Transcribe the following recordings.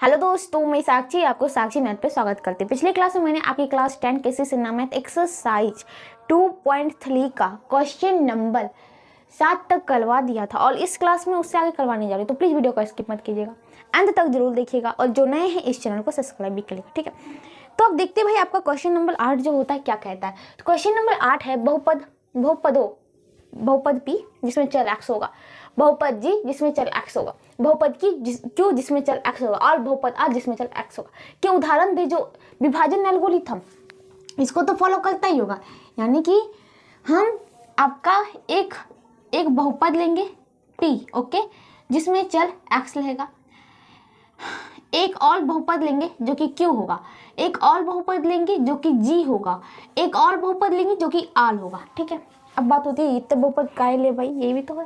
Hello दोस्तों, मैं साक्षी आपको साक्षी मैथ पे स्वागत करती हूँ। पिछले क्लास में मैंने आपकी क्लास 10 केसी मैथ एक्सरसाइज 2.3 का क्वेश्चन नंबर 7 तक करवा दिया था और इस क्लास में उससे आगे करवाने जा रही हूँ, तो प्लीज़ वीडियो को स्किप मत कीजिएगा, अंत तक जरूर देखिएगा और जो नए हैं इस चैनल को सब्सक्राइब भी करिएगा, ठीक है। तो अब देखते हैं भाई आपका क्वेश्चन नंबर 8 जो होता है क्या कहता है। तो क्वेश्चन नंबर 8 है बहुपद P जिसमें चर x होगा, बहुपद G जिसमें चर x होगा, बहुपद Q जिसमें चर x होगा और बहुपद R जिसमें चर x होगा के उदाहरण दे। जो विभाजन एल्गोरिथम इसको तो फॉलो करता ही होगा, यानी कि हम आपका एक बहुपद लेंगे P, ओके, जिसमें चर x रहेगा, एक और बहुपद लेंगे जो कि Q होगा, एक और बहुपद लेंगे जो कि G होगा, एक और बहुपद लेंगे जो कि R होगा, ठीक है। अब बात होती है इतने बहुपद काहे ले भाई, ये भी तो है।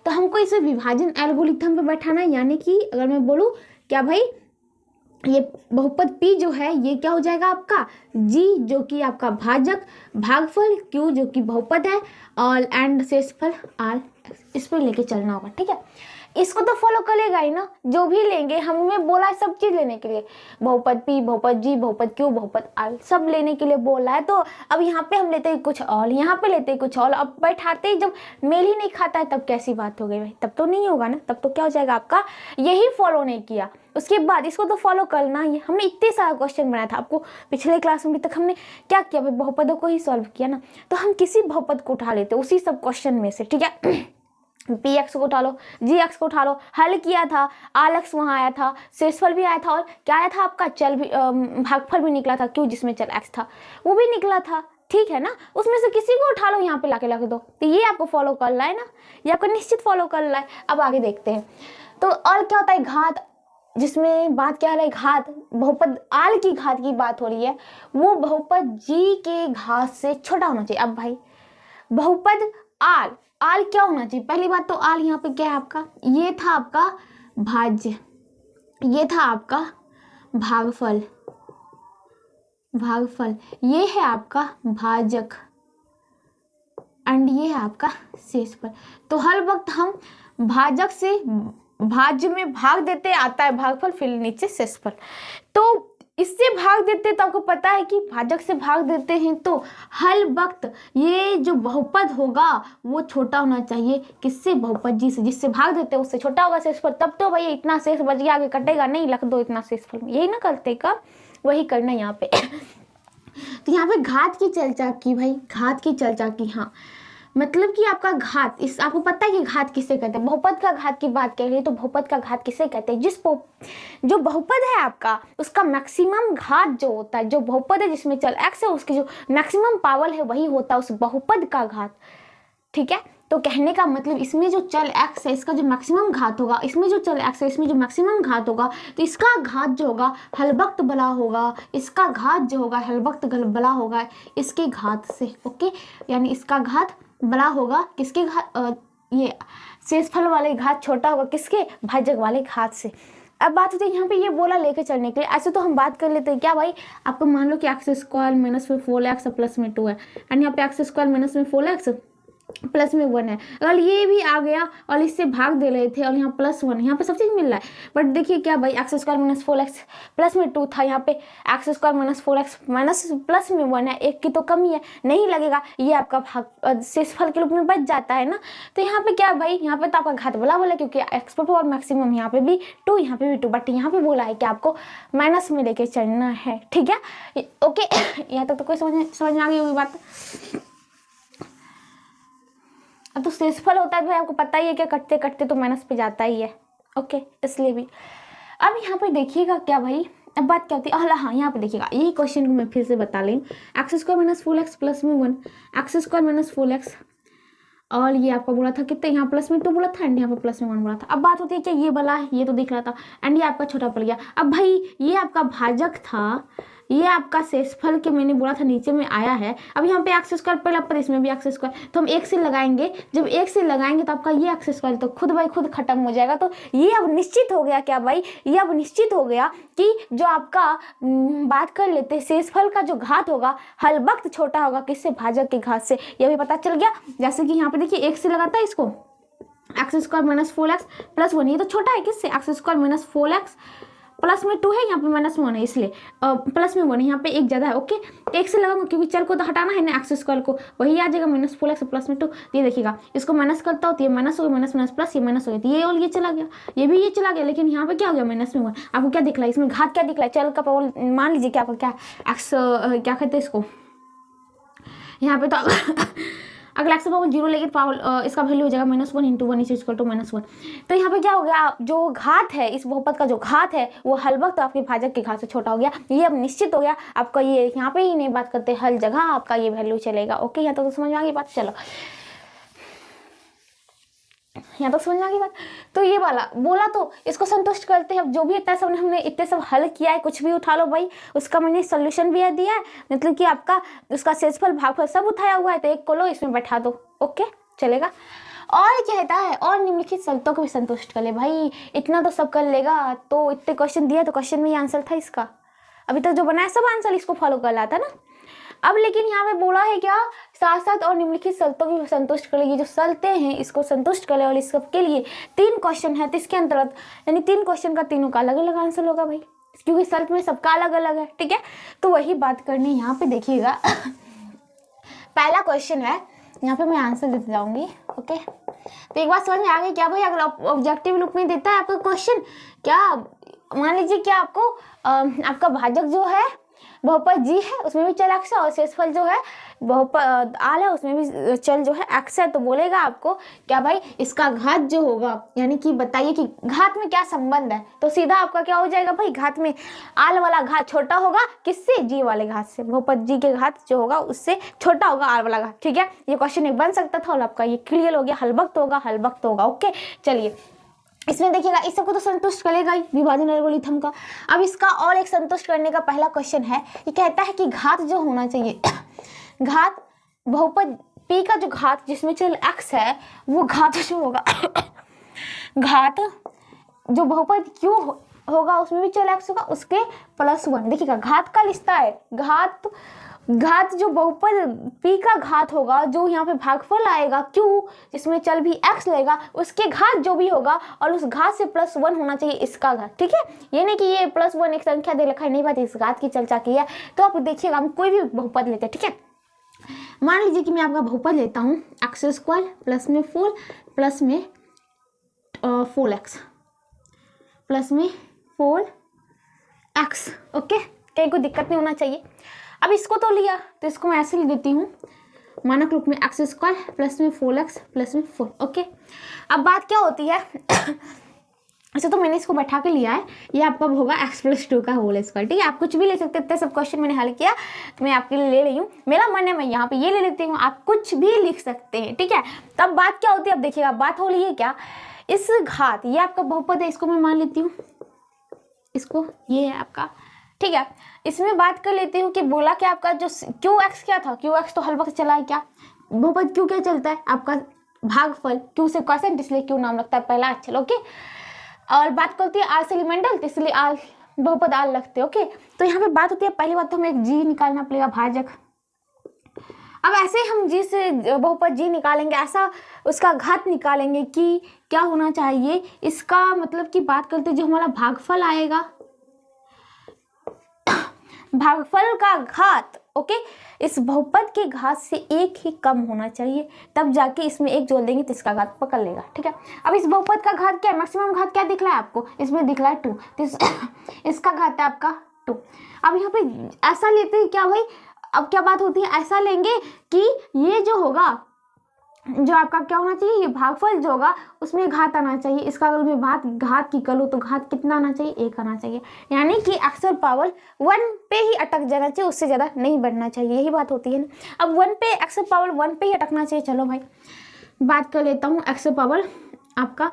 तो हमको इसे विभाजन एल्गोरिथम पे बैठाना है, यानी कि अगर मैं बोलूँ क्या भाई, ये बहुपद P जो है ये क्या हो जाएगा आपका G जो कि आपका भाजक, भागफल Q जो कि बहुपद है और एंड शेषफल R, इस पर लेके चलना होगा, ठीक है। इसको तो फॉलो करेगा ही ना, जो भी लेंगे हमें बोला है सब चीज़ लेने के लिए, बहुपद P, बहुपद G, बहुपद Q, बहुपद R सब लेने के लिए बोला है। तो अब यहाँ पे हम लेते हैं कुछ और, यहाँ पे लेते हैं कुछ और, अब बैठाते ही जब मेल ही नहीं खाता है तब कैसी बात हो गई भाई, तब तो नहीं होगा ना, तब तो क्या हो जाएगा आपका यही फॉलो नहीं किया, उसके बाद इसको तो फॉलो करना ही। हमने इतने सारा क्वेश्चन बनाया था, आपको पिछले क्लास में भी तक हमने क्या किया भाई, बहुपदों को ही सॉल्व किया ना। तो हम किसी बहुपद को उठा लेते उसी सब क्वेश्चन में से, ठीक है। Px को उठा लो, Gx को उठा लो, हल किया था, Rx वहाँ आया था, शेषफल भी आया था और क्या आया था आपका चल भी भागफल भी निकला था, Q जिसमें चल x था वो भी निकला था, ठीक है ना। उसमें से किसी को उठा लो, यहाँ पे लाके दो, तो ये आपको फॉलो कर रहा है ना, ये आपको निश्चित फॉलो कर रहा है। अब आगे देखते हैं। तो और क्या होता है घात, जिसमें बात क्या है घात, बहुपद आल की घात की बात हो रही है, वो बहुपद G के घात से छोटा होना चाहिए। अब भाई बहुपद आल क्या होना चाहिए, पहली बात तो आल यहाँ पे क्या है आपका, ये था आपका भाज्य, ये था आपका भागफल, ये है आपका भाजक एंड ये है आपका शेषफल। तो हर वक्त हम भाजक से भाज्य में भाग देते, आता है भागफल, फिर नीचे शेषफल, तो इससे भाग देते तो आपको पता है कि भाजक से भाग देते हैं तो हर वक्त ये जो बहुपद होगा वो छोटा होना चाहिए, किससे, बहुपद जी से, जिससे भाग देते हैं उससे छोटा होगा शेषफल। तब तो भैया इतना शेष बच गया, आगे कटेगा नहीं, लिख दो इतना शेषफल में, यही ना करते का, वही करना यहाँ पे। तो यहाँ पे घात की चर्चा की भाई, घात की चर्चा की, हाँ मतलब कि आपका घात, इस आपको पता है कि घात किसे कहते हैं, बहुपद का घात की बात कर रही है, तो बहुपद का घात किसे कहते हैं, जो बहुपद है आपका उसका मैक्सिमम घात जो होता है, जो बहुपद है जिसमें चल x है उसकी जो मैक्सिमम पावर है वही होता है उस बहुपद का घात, ठीक है। तो कहने का मतलब इसमें जो चल x है इसका जो मैक्सिमम घात होगा, इसमें जो चल x है इसमें जो मैक्सिमम घात होगा, तो इसका घात जो होगा हर वक्त बड़ा होगा, इसका घात जो होगा हर वक्त बड़ा होगा इसके घात से, ओके, यानी इसका घात बड़ा होगा किसके घात, ये शेषफल वाले घात छोटा होगा किसके, भाजक वाले घात से। अब बात होती है यहाँ पे ये बोला लेके चलने के लिए, ऐसे तो हम बात कर लेते हैं क्या भाई, आपको मान लो कि x² माइनस में 4x प्लस में 2 है एंड यहाँ पे x² माइनस में 4x प्लस में 1 है, अगर ये भी आ गया और इससे भाग दे रहे थे और यहाँ +1, यहाँ पे सब चीज़ मिल रहा है, बट देखिए क्या भाई x² माइनस 4x प्लस में 2 था, यहाँ पे x² minus 4x minus plus में 1 है, एक की तो कमी है, नहीं लगेगा, ये आपका भाग शेषफल के रूप में बच जाता है ना। तो यहाँ पे क्या भाई, यहाँ पे तो आपका घात बोला क्योंकि x पावर मैक्सिमम यहाँ पे भी 2, यहाँ पे भी 2, बट यहाँ पे बोला है कि आपको माइनस में लेके चलना है, ठीक है, ओके। यहाँ तक तो कोई समझ में आ गई होगी बात। अब तो शेषफल होता है भाई, आपको पता ही है कि कटते कटते तो माइनस पे जाता ही है, ओके, इसलिए भी। अब यहाँ पे देखिएगा क्या भाई, अब बात क्या होती है, हाँ यहाँ पे देखिएगा, यही क्वेश्चन को मैं फिर से बता रही हूँ, x² माइनस 4x प्लस में 1, x² माइनस 4x और ये आपका बोला था कितने, यहाँ प्लस में 2 बोला था एंड यहाँ पे प्लस में 1 बोला था। अब बात होती है क्या ये वाला है, ये तो दिख रहा था एंड ये आपका छोटा पड़ गया। अब भाई ये आपका भाजक था, ये आपका शेषफल के मैंने बोला था नीचे में आया है, अब यहाँ पे x² पहला पर इसमें भी x², तो हम एक से लगाएंगे, जब एक से लगाएंगे तो आपका ये x² तो खुद भाई खुद खत्म हो जाएगा। तो ये अब निश्चित हो गया क्या भाई, ये अब निश्चित हो गया कि जो आपका बात कर लेते शेषफल का जो घात होगा हर वक्त छोटा होगा किससे, भाजक के घात से, यह भी पता चल गया। जैसे कि यहाँ पे देखिए एक से लगाता है इसको, x² माइनस 4x प्लस 1, ये तो छोटा है किससे, x² माइनस 4x प्लस में 2 है, यहाँ पे माइनस में 1 है, इसलिए प्लस में 1 है, यहाँ पे एक ज़्यादा है। ओके, तो एक से लगाऊंगा क्योंकि चल को तो हटाना है ना, एक्स स्क्वायर को, वही आ जाएगा -4x प्लस में 2। ये देखिएगा, इसको माइनस करता हूँ तो ये माइनस हो गया, माइनस माइनस प्लस, ये माइनस हो गया, तो ये और ये चला गया, ये भी ये चला गया, लेकिन यहाँ पे क्या हो गया माइनस में 1। आपको क्या दिख रहा है इसमें, घात क्या दिख रहा है, चल का पावर मान लीजिए कि आपका क्या एक्स क्या कहते हैं इसको, यहाँ पे तो अगर एक्स पावर 0 लेके पावर इसका वैल्यू हो जाएगा -1 × 1 इज इक्वल टू -1। तो यहाँ पे क्या हो गया, जो घात है इस बहुपद का, जो घात है वो हर वक्त आपके भाजक के घात से छोटा हो गया। ये अब निश्चित हो गया आपका, ये यहाँ पे ही नहीं बात करते, हर जगह आपका ये वैल्यू चलेगा। ओके, यहाँ तो समझ में आ गई बात, चलो यहाँ तो समझ में आ गई बात। तो ये वाला बोला तो इसको संतुष्ट करते हैं। जो भी इतना सब हमने इतने सब हल किया है, कुछ भी उठा लो भाई, उसका मैंने सोल्यूशन भी दिया है, मतलब कि आपका उसका शेषफल भागफल सब उठाया हुआ है, तो एक को लो इसमें बैठा दो। ओके, चलेगा। और कहता है और निम्नलिखित शर्तों को भी संतुष्ट कर ले। भाई इतना तो सब कर लेगा, तो इतने क्वेश्चन दिया, तो क्वेश्चन में ही आंसर था इसका, अभी तक जो बनाया सब आंसर इसको फॉलो कर रहा था ना। अब लेकिन यहाँ पे बोला है क्या, साथ साथ और निम्नलिखित शर्तों की संतुष्ट कर ले। ये जो शर्तें हैं इसको संतुष्ट कर ले, और इसके लिए 3 क्वेश्चन है, तो इसके अंतर्गत यानी 3 क्वेश्चन का तीनों का अलग अलग आंसर होगा भाई, क्योंकि शर्त में सबका अलग अलग है। ठीक है, तो वही बात करनी है यहाँ पे। देखिएगा पहला क्वेश्चन है, यहाँ पे मैं आंसर देते जाऊंगी। ओके, तो एक बात समझ में आ गई क्या भाई, अगर ऑब्जेक्टिव रूप में देता है आपको क्वेश्चन, क्या मान लीजिए कि आपको आपका भाजक जो है बहुपद जी है, उसमें भी चल एक्स है, और शेषफल जो है बहुपद आल है, उसमें भी चल जो है एक्स है, तो बोलेगा आपको क्या भाई, इसका घात जो होगा, यानी कि बताइए कि घात में क्या संबंध है, तो सीधा आपका क्या हो जाएगा भाई, घात में आल वाला घात छोटा होगा किससे, जी वाले घात से, बहुपद जी के घात जो होगा उससे छोटा होगा आल वाला घात। ठीक है, ये क्वेश्चन एक बन सकता था और आपका ये क्लियर हो गया, हल वक्त होगा, हल वक्त होगा। ओके, चलिए इसमें देखिएगा, इस सबको तो संतुष्ट करेगा ही विभाजन एल्गोरिथम का। अब इसका और एक संतुष्ट करने का पहला क्वेश्चन है, ये कहता है कि घात जो होना चाहिए घात बहुपद p का जो घात जिसमें चल x है, वो घात जो होगा घात जो बहुपद q होगा उसमें भी चल x होगा, उसके +1। देखिएगा घात का रिश्ता है, घात जो बहुपद p का घात होगा, जो यहाँ पे भागफल आएगा q जिसमें चल भी x लेगा, उसके घात जो भी होगा और उस घात से +1 होना चाहिए इसका घात। ठीक है, ये नहीं कि ये +1 एक संख्या दे रखा है, नहीं बात इस घात की चर्चा की है। तो आप देखिएगा, हम कोई भी बहुपद लेते हैं, ठीक है, मान लीजिए कि मैं आपका बहुपद लेता हूँ x² प्लस में 4 प्लस में 4x प्लस में 4x। ओके, कहीं कोई दिक्कत नहीं होना चाहिए। अब इसको तो लिया, तो इसको मैं ऐसे लिख देती हूँ मानक रूप में x² प्लस में 4x प्लस में 4। ओके, अब बात क्या होती है ऐसे तो मैंने इसको बैठा के लिया है, ये आपका होगा x+2 का होल स्क्वायर। ठीक है, आप कुछ भी ले सकते हैं, सब क्वेश्चन मैंने हल किया तो मैं आपके लिए ले रही हूँ, मेरा मन है मैं यहाँ पे ये ले लेती हूँ, आप कुछ भी लिख सकते हैं। ठीक है, तब बात क्या होती है, अब देखिएगा बात हो रही है क्या, इस घात, ये आपका बहुपद है, इसको मैं मान लेती हूँ, इसको ये है आपका। ठीक है, इसमें बात कर लेती हूँ कि बोला कि आपका जो QX क्या था, QX तो हर वक्त चला है, क्या बहुपद Q क्या चलता है आपका भागफल, Q से क्वेश्चन इसलिए Q नाम लगता है पहला अक्षर। ओके, और बात करती है आर से एलिमेंटल, तो इसलिए आर बहुपद आर लगते हैं। ओके, तो यहाँ पे बात होती है, पहली बात तो हमें एक जी निकालना पड़ेगा भाजक। अब ऐसे हम जी से बहुपद जी निकालेंगे, ऐसा उसका घात निकालेंगे कि क्या होना चाहिए, इसका मतलब की बात करते जो हमारा भागफल आएगा, भागफल का घात। ओके, इस बहुपद के घात से 1 ही कम होना चाहिए, तब जाके इसमें 1 जोड़ देंगे तो इसका घात पकड़ लेगा। ठीक है, अब इस बहुपद का घात क्या है, मैक्सिमम घात क्या दिख रहा है आपको, इसमें दिख रहा है 2, तो इसका घात है आपका 2। अब यहाँ पे ऐसा लेते हैं क्या भाई, अब क्या बात होती है, ऐसा लेंगे कि ये जो होगा, जो आपका क्या होना चाहिए, ये भागफल जो होगा उसमें घात आना चाहिए, इसका अगर मैं घात की करूँ तो घात कितना आना चाहिए, 1 आना चाहिए, यानी कि अक्सर पावर 1 पे ही अटक जाना चाहिए, उससे ज़्यादा नहीं बढ़ना चाहिए, यही बात होती है ना। अब 1 पे अक्सर पावर 1 पे ही अटकना चाहिए। चलो भाई बात कर लेता हूँ, अक्सर पावर आपका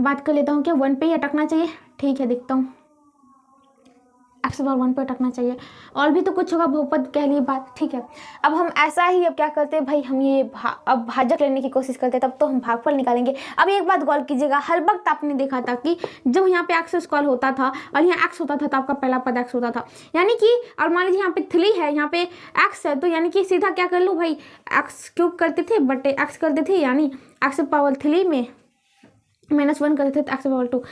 बात कर लेता हूँ क्या 1 पे ही अटकना चाहिए। ठीक है, देखता हूँ, अक्सर पावर 1 पे अटकना चाहिए, और भी तो कुछ होगा, बहुपद कह लिए बात। ठीक है, अब हम ऐसा ही अब क्या करते हैं भाई, हम ये अब भाजक लेने की कोशिश करते हैं, तब तो हम भागफल निकालेंगे। अब एक बात गौर कीजिएगा, हर वक्त आपने देखा था कि जब यहाँ पे x² होता था और यहाँ x होता था, तो आपका पहला पद x होता था, यानी कि और मान लीजिए यहाँ पे 3 है, यहाँ पे x है, तो यानी कि सीधा क्या कर लो भाई, x³ करते थे बटे x करते थे, यानी x³ में -1 कर देते तो एक्स पावर 2।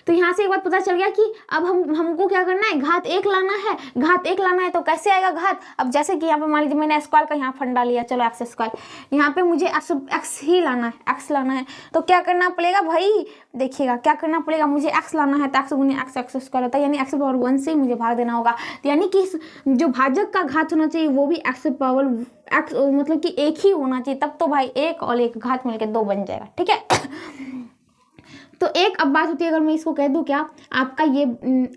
तो यहाँ से एक बात पता चल गया कि अब हमको क्या करना है, घात 1 लाना है। घात 1 लाना है तो कैसे आएगा घात, अब जैसे कि यहाँ पे मान लीजिए मैंने स्क्वायर का यहाँ फंडा लिया, चलो एक्स स्क्वायर, यहाँ पे मुझे एक्स ही लाना है, एक्स लाना है। तो क्या करना पड़ेगा भाई, देखिएगा क्या करना पड़ेगा, मुझे एक्स लाना है तो एक्स गुने एक्स स्क्वायर होता है, यानी एक्स पावर 1 से मुझे भाग देना होगा। तो यानी कि जो भाजक का घात होना चाहिए वो भी एक्स पावर एक्स मतलब कि 1 ही होना चाहिए, तब तो भाई 1 और 1 घात मिलकर 2 बन जाएगा, ठीक है। तो एक अब बात होती है, अगर मैं इसको कह दूं क्या, आपका ये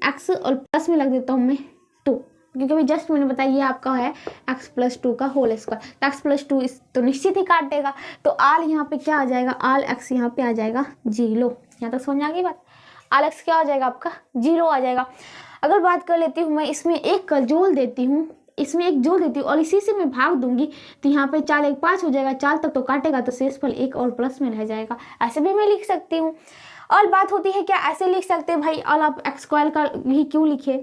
एक्स और प्लस में लग देता हूँ मैं 2, क्योंकि अभी जस्ट मैंने बताया ये आपका है एक्स प्लस 2 का होल स्क्वायर। तो एक्स प्लस 2 तो निश्चित ही काट देगा, तो आल यहाँ पे क्या आ जाएगा, आल एक्स यहाँ पे आ जाएगा 0। यहाँ तक समझ आ गई बात, आल एक्स क्या हो जाएगा आपका 0 आ जाएगा। अगर बात कर लेती हूँ मैं इसमें एक का जोड़ देती हूँ, इसमें एक जोड़ देती हूँ और इसी से मैं भाग दूंगी, तो यहाँ पे 4 1 5 हो जाएगा, 4 तक तो काटेगा तो शेषफल 1 और प्लस में रह जाएगा। ऐसे भी मैं लिख सकती हूँ। और बात होती है क्या, ऐसे लिख सकते हैं भाई, और आप एक्स स्क्वायर का ही क्यों लिखे,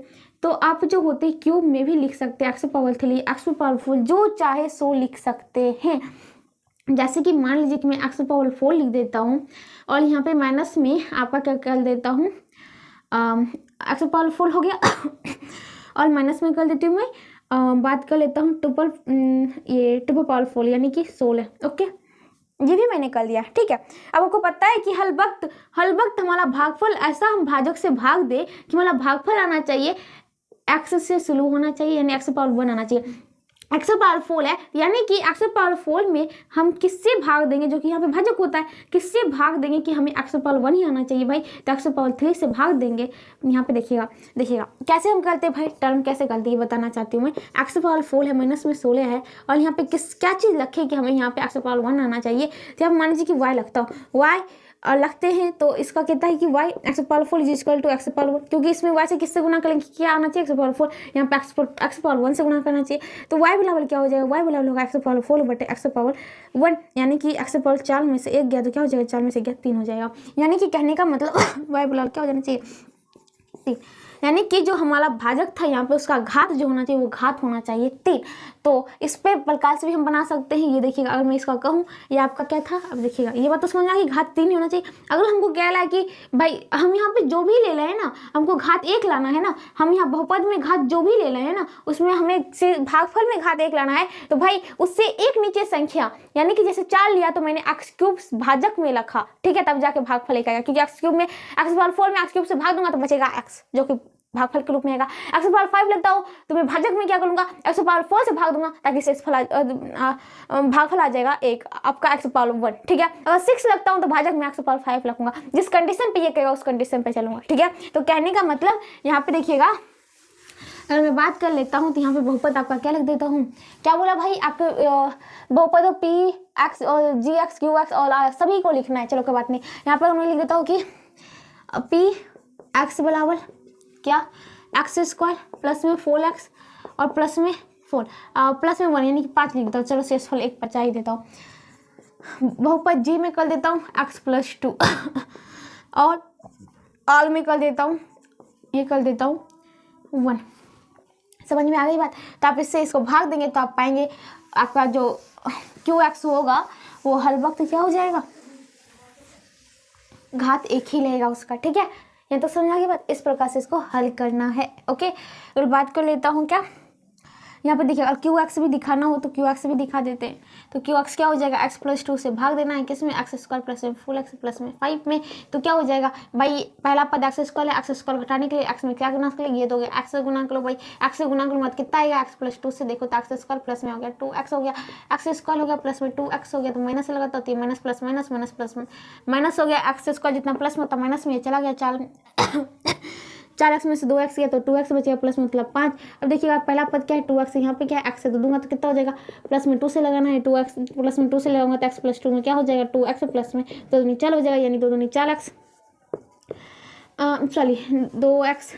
तो आप जो होते हैं क्यूब में भी लिख सकते हैं, एक्स पावर 3 एक्स पावर 4 जो चाहे सो लिख सकते हैं। जैसे कि मान लीजिए कि मैं एक्स पावर 4 लिख देता हूँ और यहाँ पे माइनस में आपका क्या कर देता हूँ, एक्स पावर 4 हो गया और माइनस में कर देती हूँ मैं बात कर लेता हूँ ट्रिपल पावर 4 यानी कि 16। ओके, ये भी मैंने कर दिया, ठीक है। अब आपको पता है कि हल वक्त हमारा भागफल ऐसा हम भाजक से भाग दे कि हमारा भागफल आना चाहिए एक्स से शुरू होना चाहिए, यानी एक्स पावर 1 आना चाहिए। एक्स पावर 4 है, यानी कि एक्स पावर 4 में हम किससे भाग देंगे, जो कि यहाँ पे भाजक होता है, किससे भाग देंगे कि हमें एक्स पावर 1 ही आना चाहिए भाई, तो एक्स पावर 3 से भाग देंगे। यहाँ पे देखिएगा कैसे हम करते हैं भाई, टर्म कैसे करते हैं ये बताना चाहती हूँ मैं। एक्स पावर 4 है, माइनस में 16 है और यहाँ पे क्या चीज़ रखे कि हमें यहाँ पे एक्स पावर 1 आना चाहिए। तो अब मान लीजिए कि वाई लगता हो, वाई और लगते हैं तो इसका कहता है कि y x power 4 is equal to x power 1, क्योंकि इसमें y से किससे गुना करेंगे, क्या आना चाहिए एक्स पावर 4, यहाँ पे एक्स पावर 1 से गुना करना चाहिए। तो y बराबर क्या हो जाएगा, y बराबर होगा एक्स पावर 4 बटे एक्स पावर 1, यानी कि एक्स पावर 4 में से 1 गया तो क्या हो जाएगा, 4 में से गया 3 हो जाएगा। यानी कि कहने का मतलब y बराबर क्या हो जाना चाहिए 3, यानी कि जो हमारा भाजक था यहाँ पे उसका घात जो होना चाहिए वो घात होना चाहिए 3। तो इस पे प्रकार से भी हम बना सकते हैं। ये देखिएगा अगर मैं इसका कहूँ, ये आपका क्या था, अब देखिएगा ये बात तो समझ आ कि घात 3 ही होना चाहिए। अगर हमको क्या है कि भाई हम यहाँ पे जो भी ले रहे हैं ना, हमको घात 1 लाना है ना, हम यहाँ बहुपद में घात जो भी ले रहे हैं ना उसमें हमें से भागफल में घात 1 लाना है, तो भाई उससे एक नीचे संख्या, यानी कि जैसे 4 लिया तो मैंने एक्स क्यूब भाजक में रखा, ठीक है, तब जाके भागफल एक आएगा, क्योंकि एक्स क्यूब में एक्स पावर 4 में एक्स क्यूब से भाग दूंगा तो बचेगा एक्स, जो कि भागफल के रूप में आएगा। एक्स पावर 5 लगता हो तो मैं भाजक में क्या करूंगा, एक्स पावर 4 से भाग दूंगा ताकि भागफल आ जाएगा 1 आपका एक्स पावर 1, ठीक है। अगर 6 लगता हूं तो भाजक में एक्स पावर 5 रखूंगा, जिस कंडीशन पे ये कहेगा उस कंडीशन पे चलूंगा, ठीक है। तो कहने का मतलब यहाँ पे देखिएगा, अगर मैं बात कर लेता हूँ तो यहाँ पे बहुपद आपका क्या लिख देता हूँ, क्या बोला भाई, आपके बहुपद पी एक्स और जी एक्स क्यू एक्स और आर सभी को लिखना है। चलो कोई बात नहीं, यहाँ पर मैं लिख देता हूँ कि पी एक्स बराबर क्या, एक्स स्क्वायर प्लस में 4x और प्लस में 4 प्लस में 1 यानी कि 5 लिख देता हूँ। चलो शेषफल 1 बचा ही देता हूँ। बहुपद जी में कर देता हूँ x प्लस 2 और आल में कर देता हूँ, ये कर देता हूँ 1। समझ में आ गई बात। तो आप इससे इसको भाग देंगे तो आप पाएंगे आपका जो QX होगा वो हर वक्त क्या हो जाएगा, घात 1 ही रहेगा उसका, ठीक है। ये तो समझ आ गई बात। इस प्रकार से इसको हल करना है, ओके। तो बात कर लेता हूँ क्या, यहाँ पे देखिए अगर क्यू एक्स भी दिखाना हो तो क्यू एक्स भी दिखा देते हैं। तो क्यू एक्स क्या हो जाएगा, एक्स प्लस 2 से भाग देना है किस में, एक्स स्क्वायर प्लस में 4x प्लस में 5 में। तो क्या हो जाएगा भाई, पहला पद एक्स स्क्वायर है, एक्स स्क्वायर घटाने के लिए एक्स में क्या गुना कर लिए, ये तो एक्स से गुना करो भाई, एक्स से गुना करो मत कितना आएगा, एक्स प्लस 2 से देखो तो एक्स स्क्वायर प्लस में हो गया 2x हो गया, एक्स स्क्वायर हो गया प्लस में 2x हो गया, तो माइनस लगाता होती है minus plus minus minus plus में माइनस हो गया, एक्स स्क्वायर जितना प्लस में होता माइनस में चला गया, 4x में से 2x गया तो 2x बचेगा प्लस मतलब 5। अब देखिएगा पहला पद क्या है 2x, यहाँ पे क्या है x से तो दूंगा तो कितना हो जाएगा, प्लस में 2 से लगाना है, 2x प्लस में 2 से लगाऊंगा तो x प्लस 2 में क्या हो जाएगा 2x प्लस में 2 दूनी 4 हो जाएगा, यानी 2 दूनी 4x, चलिए 2x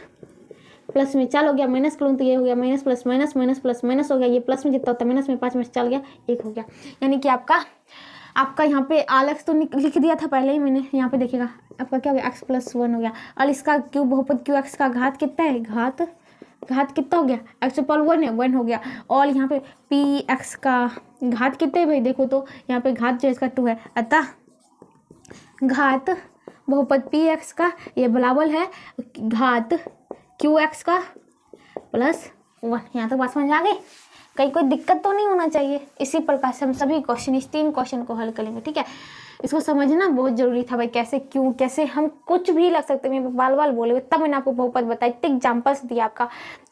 प्लस में 4 हो गया, माइनस करूँ तो ये हो गया minus plus minus minus plus minus हो गया, ये प्लस में जितना होता है माइनस में 5 में से चल गया 1 हो गया। यानी कि आपका यहाँ पे आल एक्स तो लिख दिया था पहले ही मैंने, यहाँ पे देखिएगा आपका क्या हो गया x प्लस 1 हो गया, और इसका क्यूब बहुपद क्यू एक्स का घात कितना है, घात कितना हो गया, एक्स पावर 1 है 1 हो गया, और यहाँ पे पी एक्स का घात कितना है भाई, देखो तो यहाँ पे घात जो इसका 2 है, अतः घात बहुपद पी एक्स का ये बराबर है घात क्यू एक्स का प्लस 1। यहाँ तो बात समझ आ गई, कहीं कोई दिक्कत तो नहीं होना चाहिए। इसी प्रकार से हम सभी क्वेश्चन, इस 3 क्वेश्चन को हल करेंगे, ठीक है। इसको समझना बहुत जरूरी था भाई, कैसे क्यों कैसे हम कुछ भी लग सकते हैं, मैं बाल बाल बोले तब मैंने आपको बहुपद बताया, इतने एग्जाम्पल्स दिया आपका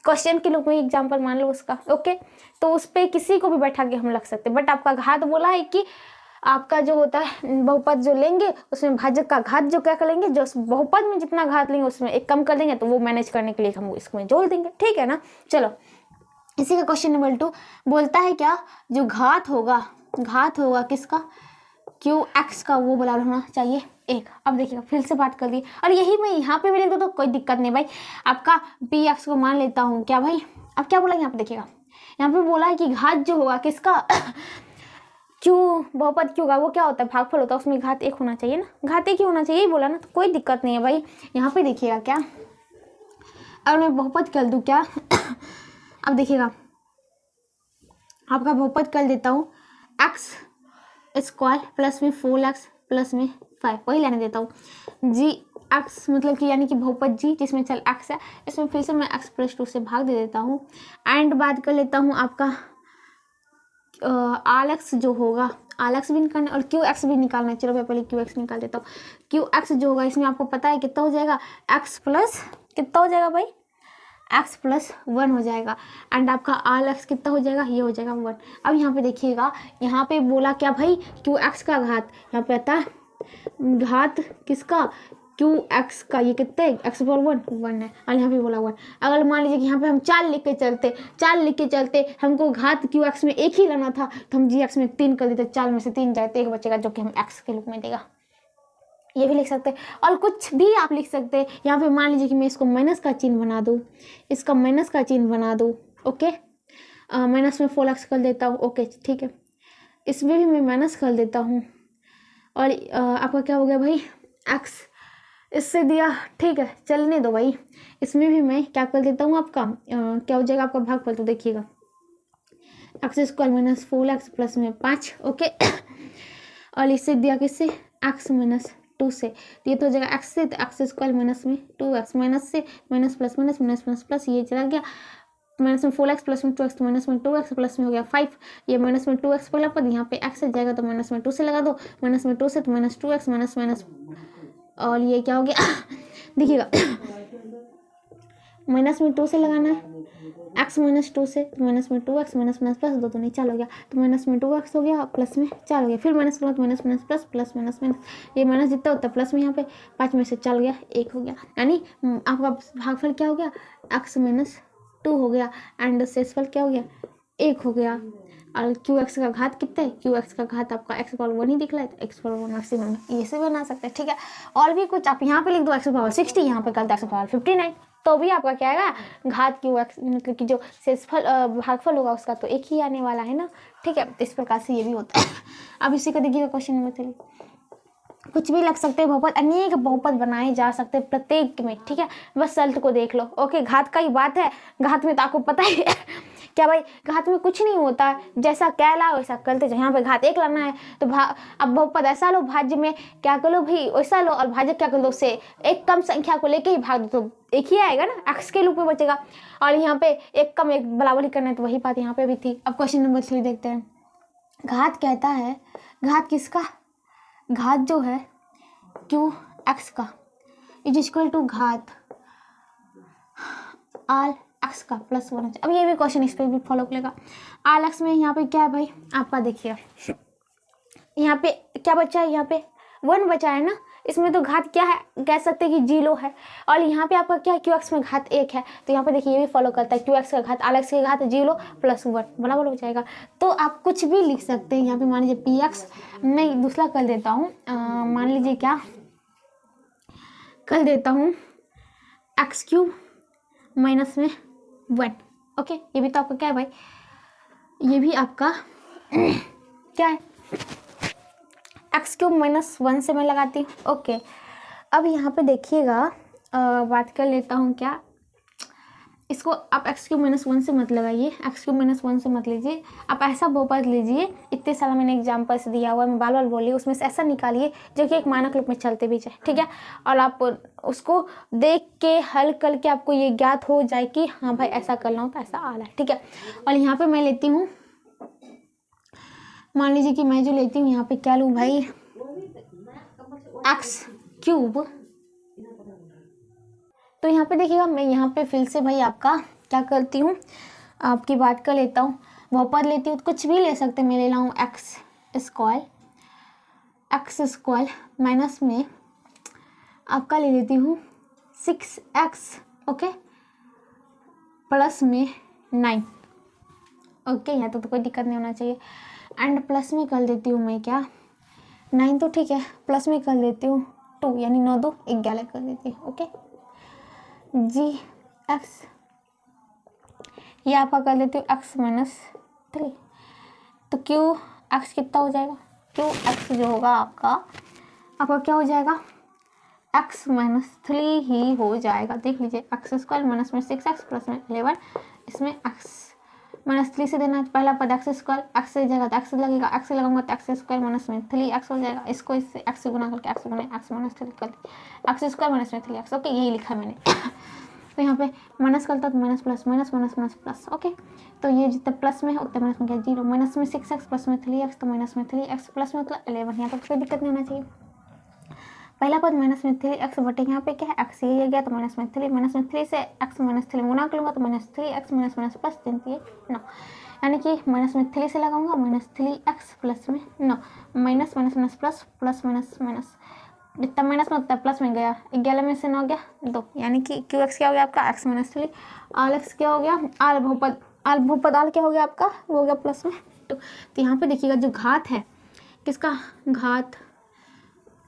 क्वेश्चन के रूप में, एग्जाम्पल मान लो उसका, ओके। तो उस पर किसी को भी बैठा के हम लग सकते हैं, बट आपका घात बोला है कि आपका जो होता है बहुपद जो लेंगे उसमें भाजक का घात जो क्या करेंगे, जो बहुपद में जितना घात लेंगे उसमें एक कम कर देंगे, तो वो मैनेज करने के लिए हम इसमें जोड़ देंगे, ठीक है ना। चलो इसी का क्वेश्चन नंबर 2 बोलता है क्या, जो घात होगा किसका, क्यू एक्स का, वो बराबर होना चाहिए 1। अब देखिएगा फिर से बात कर दी, और यही मैं यहाँ पे भी लिख दूँ तो कोई दिक्कत नहीं भाई। आपका पी एक्स को मान लेता हूँ क्या भाई, अब क्या बोला यहाँ पे देखिएगा, यहाँ पे बोला है कि घात जो होगा किसका क्यू, बहुपद क्यू का, वो क्या होता है भागफल होता है, उसमें घात 1 होना चाहिए ना, घात 1 ही होना चाहिए, बोला ना, तो कोई दिक्कत नहीं है भाई। यहाँ पे देखिएगा क्या, अब मैं बहुपद कर दूँ क्या अब देखिएगा आपका बहुपद कर देता हूँ एक्स स्क्वायर प्लस में 4x प्लस में 5, वही लेने देता हूँ जी एक्स, मतलब कि यानी कि बहुपद जी जिसमें चल एक्स है, इसमें फिर से मैं x + 2 से भाग दे देता हूँ। एंड बात कर लेता हूँ आपका आल एक्स जो होगा, आल एक्स भी निकालना और क्यू एक्स भी निकालना है। चलो मैं पहले क्यू एक्स निकाल देता हूँ। क्यू एक्स जो होगा इसमें आपको पता है कितना हो जाएगा, x प्लस कितना हो जाएगा भाई, x + 1 हो जाएगा। एंड आपका आल एक्स कितना हो जाएगा, ये हो जाएगा 1। अब यहाँ पे देखिएगा, यहाँ पे बोला क्या भाई, क्यू एक्स का घात, यहाँ पे आता है घात किसका, क्यू एक्स का, ये कितने x = 1 है, और यहाँ पे बोला 1। अगर मान लीजिए कि यहाँ पे हम 4 लिख के चलते हमको घात क्यू एक्स में 1 ही लाना था, तो हम जी एक्स में 3 कर देते, 4 में से 3 जाए तो 1 बचेगा, जो कि हम x के रूप में देगा। ये भी लिख सकते हैं, और कुछ भी आप लिख सकते हैं। यहाँ पे मान लीजिए कि मैं इसको माइनस का चिन्ह बना दूँ, इसका माइनस का चिन्ह बना दूँ, ओके। माइनस में 4x कर देता हूँ, ओके ठीक है। इसमें भी मैं माइनस कर देता हूँ, और आपका क्या हो गया भाई, x इससे दिया, ठीक है चलने दो भाई। इसमें भी मैं क्या कर देता हूँ, आपका क्या हो जाएगा आपका भागफल, तो देखिएगा x² - 4x प्लस में 5, ओके। और इससे दिया किससे, x - 2 से, ये तो हो जाएगा x से, तो x² माइनस में 2x, माइनस से minus plus minus minus plus plus, ये चला गया माइनस में 4x प्लस में 2x, तो माइनस में 2x प्लस में हो गया 5। ये माइनस में 2x पहला पद, यहाँ पे x आ जाएगा, तो माइनस में 2 से लगा दो, माइनस में 2 से तो माइनस 2x माइनस माइनस, और ये क्या हो गया देखिएगा माइनस में 2 से लगाना है, x - 2 से, तो माइनस में 2x माइनस माइनस प्लस 2 तो नीचे हो गया, तो माइनस में 2x हो गया, प्लस में 4 हो गया, फिर माइनस के बाद minus minus plus, plus minus minus, ये माइनस जितना होता है प्लस में, यहाँ पे 5 में से 4 गया, 1 हो गया, यानी आपका भागफल क्या हो गया, x - 2 हो गया, एंड शेषफल क्या हो गया, 1 हो गया। और क्यू एक्स का घात कितना है, क्यू एक्स का घात आपका x = 1 ही दिख रहा है, तो x = 1 मैक्सिमम ये से बना सकते हैं, ठीक है। और भी कुछ आप यहाँ पे लिख दो x = 60, यहाँ पे कर दो x = 59, तो भी आपका क्या आएगा, घात क्यू एक्स मतलब कि जो शेषफल भागफल होगा उसका तो 1 ही आने वाला है ना, ठीक है। इस प्रकार से ये भी होता है। अब इसी को देखिएगा क्वेश्चन नंबर 3, कुछ भी लग सकते हैं बहुपद, अनेक बहुपद बनाए जा सकते हैं प्रत्येक में, ठीक है। बस शर्त को देख लो, ओके। घात का ही बात है, घात में तो आपको पता ही है क्या भाई, घात में कुछ नहीं होता है, जैसा क्या ला वैसा करते जाओ। यहाँ पे घात 1 लाना है तो अब बहुपद ऐसा लो, भाज्य में क्या कर लो भाई वैसा लो, और भाजक क्या कर लो, उससे एक कम संख्या को लेके ही भाग दो, तो 1 ही आएगा ना, x के रूप में बचेगा। और यहाँ पे एक कम एक बराबर ही करना है, तो वही बात यहाँ पे भी थी। अब क्वेश्चन नंबर 3 देखते हैं। घात कहता है, घात किसका, घात जो है क्यू एक्स का = घात आल एक्स का प्लस 1। अब ये भी क्वेश्चन इस पर भी फॉलो करेगा। आल एक्स में यहाँ पे क्या है भाई, आपका देखिए यहाँ पे क्या बचा है, यहाँ पे 1 बचा है ना, इसमें तो घात क्या है, कह सकते हैं कि 0 है। और यहाँ पे आपका क्या है, क्यू एक्स में घात 1 है, तो यहाँ पे देखिए ये भी फॉलो करता है, क्यू एक्स का घात आल एक्स के घात 0 + 1 बराबर हो जाएगा। तो आप कुछ भी लिख सकते हैं। यहाँ पे मान लीजिए पी एक्स, मैं दूसरा कर देता हूँ, मान लीजिए क्या कर देता हूँ, x³ - 1, ओके। ये भी तो आपका क्या है भाई, ये भी आपका क्या है, x³ - 1 से मैं लगाती हूँ, ओके। अब यहाँ पे देखिएगा, बात कर लेता हूँ क्या, इसको आप x³ - 1 से मत लगाइए, x³ - 1 से मत लीजिए। आप ऐसा बहुपद लीजिए, इतने सारा मैंने एग्जाम्पल्स दिया हुआ है, मैं बार बार बोली, उसमें से ऐसा निकालिए जो कि एक मानक रूप में चलते भी जाए, ठीक है। और आप उसको देख के हल करके आपको ये ज्ञात हो जाए कि हाँ भाई ऐसा करना हो तो ऐसा आ रहा है, ठीक है। और यहाँ पे मैं लेती हूँ, मान लीजिए कि मैं जो लेती हूँ यहाँ पे क्या लूँ भाई, x³। तो यहाँ पे देखिएगा, मैं यहाँ पे फिर से भाई आपका क्या करती हूँ, आपकी बात कर लेता हूँ, बहुपद लेती हूँ, कुछ भी ले सकते हैं। मैं ले लाऊँ x² माइनस में आपका ले लेती हूँ 6x, ओके, प्लस में 9, ओके। यहाँ तो कोई दिक्कत नहीं होना चाहिए। एंड प्लस में कर देती हूँ मैं क्या, 9 तो ठीक है, प्लस में कर देती हूँ 2, यानी 9 2 11 कर देती हूँ, ओके। x ये आपका कर देती हूँ x-3। तो x कितना हो जाएगा, x जो होगा आपका क्या हो जाएगा, x-3 ही हो जाएगा। देख लीजिए, x² माइनस में 6x प्लस में 11, इसमें x-3 से देना है। पहला पद x², x से जगह तो x लगेगा, x से लगाऊंगा तो x² माइनस में 3x हो जाएगा। इसको इससे x से गुना करके x गुना x-3 कर x² माइनस में 3x, ओके, यही लिखा मैंने। तो यहाँ पे माइनस करता तो minus plus minus minus minus plus, okay. तो ये जितना प्लस में है उतना माइनस में क्या, 0, माइनस में 6x प्लस में 3x, तो माइनस में 3x प्लस में मतलब 11। यहाँ तक कोई दिक्कत नहीं होना चाहिए। पहला पद माइनस में 3x बटे यहाँ पे क्या है x, ये गया तो माइनस में 3, माइनस में 3 से x माइनस 3 गुना करूँगा तो minus 3x minus minus plus 3 3 9, यानी कि माइनस में 3 से लगाऊंगा माइनस 3x प्लस में 9, minus minus minus plus plus minus minus, जितना माइनस में उतना प्लस में गया, 11 में से 9 गया 2, यानी कि QX क्या हो गया आपका x-3, RX क्या हो गया, R बहुपद R क्या हो गया आपका, वो हो गया प्लस में 2। तो यहाँ पे देखिएगा जो घात है, किसका घात,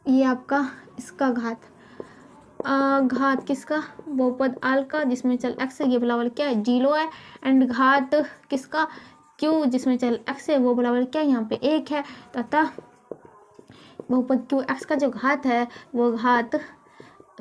ये आपका इसका घात किसका, बहुपद आल का, जिसमें चल x है, ये बराबर क्या है 0 है। एंड घात किसका, q, जिसमें चल x है, वो बराबर क्या है यहाँ पे 1 है। तथा बहुपद QX का जो घात है वो घात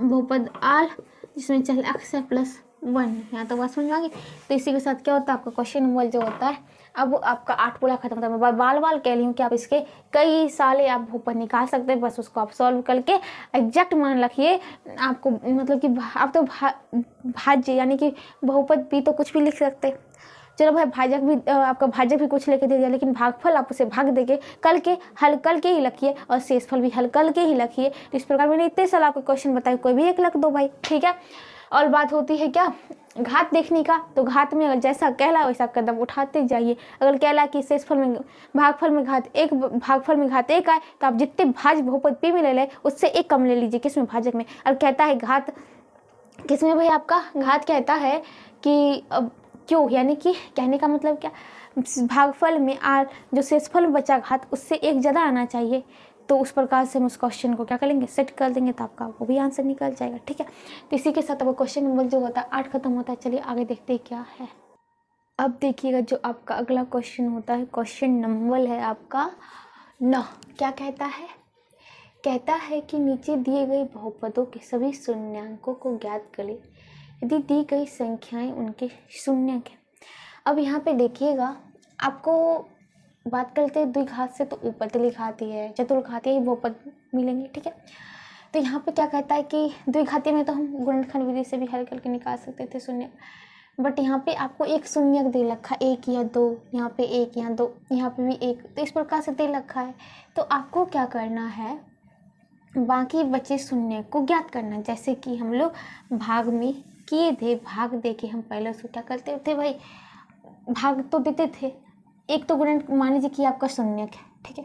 बहुपद आल, जिसमें चल x है प्लस 1। यहाँ तो बात समझ आ गई। तो इसी के साथ क्या होता है आपका क्वेश्चन नंबर जो होता है, अब आपका 8 पूरा खत्म होता है। मैं बाल कह रही हूँ कि आप इसके कई साले आप बहुपद निकाल सकते हैं, बस उसको आप सॉल्व करके एग्जैक्ट मान रखिए। आपको मतलब कि आप तो भाज्य यानी कि बहुपद भी तो कुछ भी लिख सकते हैं। चलो भाई भाजक भी आपका भाजक भी कुछ लेके दे दिया, लेकिन भागफल आप उसे भाग देके कल के हल कल के ही लिखिए और शेषफल भी हल कल के ही लिखिए। तो इस प्रकार मैंने इतने साल आपको क्वेश्चन बताए, कोई भी एक लिख दो भाई, ठीक है। और बात होती है क्या घात देखने का, तो घात में अगर जैसा कहला वैसा कदम उठाते जाइए। अगर कहला कि शेषफल में भागफल में घात 1 आए तो आप जितने भाज्य बहुपद p में ले लें उससे 1 कम ले लीजिए, किसमें भाजक में। और कहता है घात किसमें भाई, आपका घात कहता है कि क्यों, यानी कि कहने का मतलब क्या, भागफल में आर जो शेषफल में बचा घात उससे 1 ज़्यादा आना चाहिए। तो उस प्रकार से हम उस क्वेश्चन को क्या करेंगे, सेट कर देंगे, तो आपका वो भी आंसर निकल जाएगा, ठीक है। तो इसी के साथ आपका क्वेश्चन नंबर जो होता है 8 खत्म होता है। चलिए आगे देखते हैं क्या है। अब देखिएगा जो आपका अगला क्वेश्चन होता है, क्वेश्चन नंबर है आपका 9। क्या कहता है, कहता है कि नीचे दिए गए बहुपदों के सभी शून्यांकों को ज्ञात करें यदि दी गई संख्याएं उनके शून्यक हैं। अब यहाँ पे देखिएगा, आपको बात करते हैं द्विघात से तो ऊपर द्विघाती है, चतुर्घाती है, बहुपद मिलेंगे, ठीक है। तो यहाँ पे क्या कहता है कि द्विघाती में तो हम गुणनखंड विधि से भी हल करके निकाल सकते थे शून्य, बट यहाँ पे आपको एक शून्यक दे रखा, 1 या 2, यहाँ पे 1 या 2, यहाँ पे भी 1, तो इस प्रकार से दे रखा है। तो आपको क्या करना है, बाकी बचे शून्य को ज्ञात करना। जैसे कि हम लोग भाग में किए थे, भाग दे के हम पहले उसको क्या करते थे भाई, भाग तो देते थे। एक तो गुणन मान लीजिए कि आपका शून्यक है, ठीक है,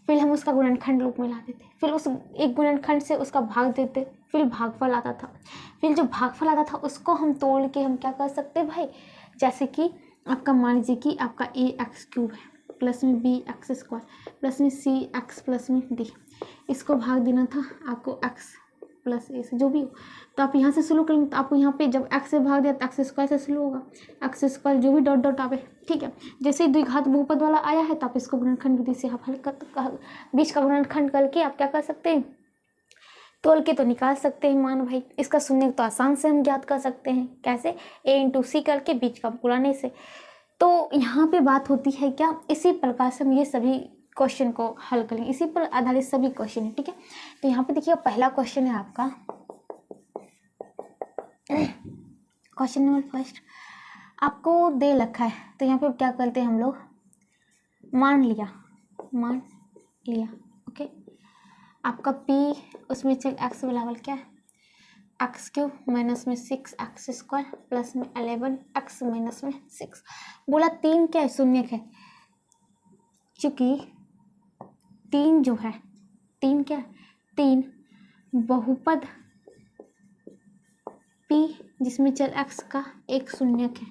फिर हम उसका गुणनखंड रूप में लाते थे, फिर उस एक गुणनखंड से उसका भाग देते, फिर भागफल आता था, फिर जो भागफल आता था उसको हम तोड़ के हम क्या कर सकते भाई, जैसे कि आपका मान लीजिए कि आपका ax³ है प्लस में bx² प्लस में cx प्लस में d, इसको भाग देना था आपको x प्लस ए से, जो भी हो। तो आप यहाँ से शुरू करेंगे तो आपको यहाँ पे जब x से भाग दिया तो x² से शुरू होगा, x² जो भी डॉट डॉट आवे, ठीक है। जैसे ही द्विघात बहुपद वाला आया है तो आप इसको गुणनखंड विधि से आप हल कर, बीच का गुणनखंड करके आप क्या कर सकते हैं, तोल के तो निकाल सकते हैं मान भाई। इसका शून्यक तो आसान से हम ज्ञात कर सकते हैं। कैसे? a इंटू सी करके बीच का पुराने से। तो यहाँ पे बात होती है क्या, इसी प्रकार से हम ये सभी क्वेश्चन को हल करेंगे, इसी पर आधारित सभी क्वेश्चन है। ठीक है, तो यहाँ पे देखिए पहला क्वेश्चन है आपका क्वेश्चन नंबर फर्स्ट आपको दे रखा है। तो यहाँ पे क्या करते हैं हम लोग, मान लिया ओके। आपका p उसमें चल x बराबर क्या है, एक्स क्यूब माइनस में 6 एक्स स्क्वायर प्लस में 11 एक्स माइनस में 6। बोला 3 क्या है, शून्यक है। चूंकि 3 जो है, 3 क्या है, 3 बहुपद p जिसमें चल x का एक शून्यक है,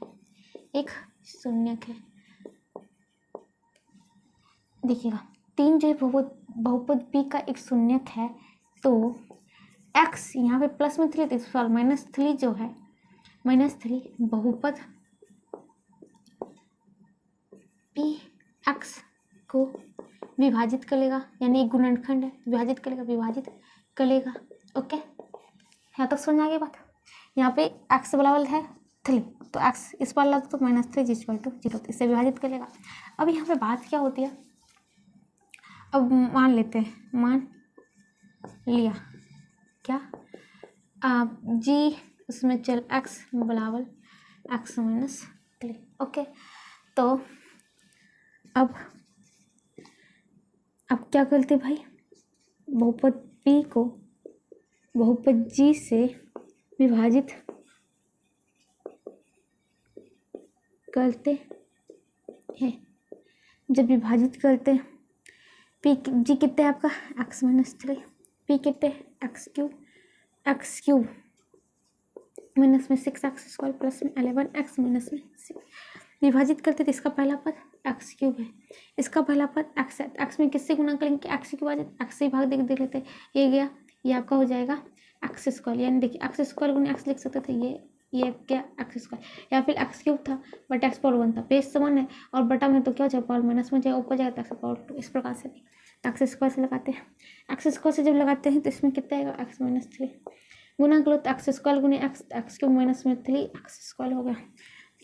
देखिएगा 3 जो है बहुपद p का एक शून्यक है। तो x यहाँ पे प्लस में 3 इस साल -3 जो है, -3 बहुपद p x को विभाजित करेगा, यानी एक गुणनखंड है, विभाजित करेगा। ओके, यहाँ तक समझ आ गई बात। यहाँ पे x बराबर है 3, तो x इस पर लगा तो -3 इज इक्वल टू 0, तो इससे विभाजित करेगा। अब यहाँ पे बात क्या होती है, अब मान लेते हैं, मान लिया क्या, g उसमें चल x बराबर x माइनस 3। ओके, तो अब क्या करते भाई, बहुपद p को बहुपद g से विभाजित करते हैं। जब विभाजित करते हैं, p g कितने है आपका x माइनस 3, p कितने एक्स क्यूब माइनस में 6 एक्स स्क्वायर प्लस में 11 एक्स माइनस में 6 विभाजित करते, तो इसका पहला पद एक्स क्यूब है, इसका पहला पद एक्स है। एक्स में किससे गुना करेंगे, एक्स की विभाजित एक्स से भाग दे लेते हैं, ये गया, ये आपका हो जाएगा एक्स स्क्वायर। यानी देखिए एक्स स्क्वायर गुना एक्स लिख सकते थे, ये क्या एक्स स्क्वायर, या फिर एक्स क्यूब था बट एक्स पावर 1 था, बेस समान है और बटा में तो क्या हो जाएगा, पावर माइनस में जाएगा, ऊपर जाएगा एक्स पावर 2। इस प्रकार से एक्स स्क्वायर से लगाते हैं, एक्स स्क्वायर से जब लगाते हैं तो इसमें कितना आएगा एक्स माइनस 3, गुना करो तो एक्स स्क्वायर गुने एक्स क्यूब माइनस में 3 एक्स स्क्वायर हो गया।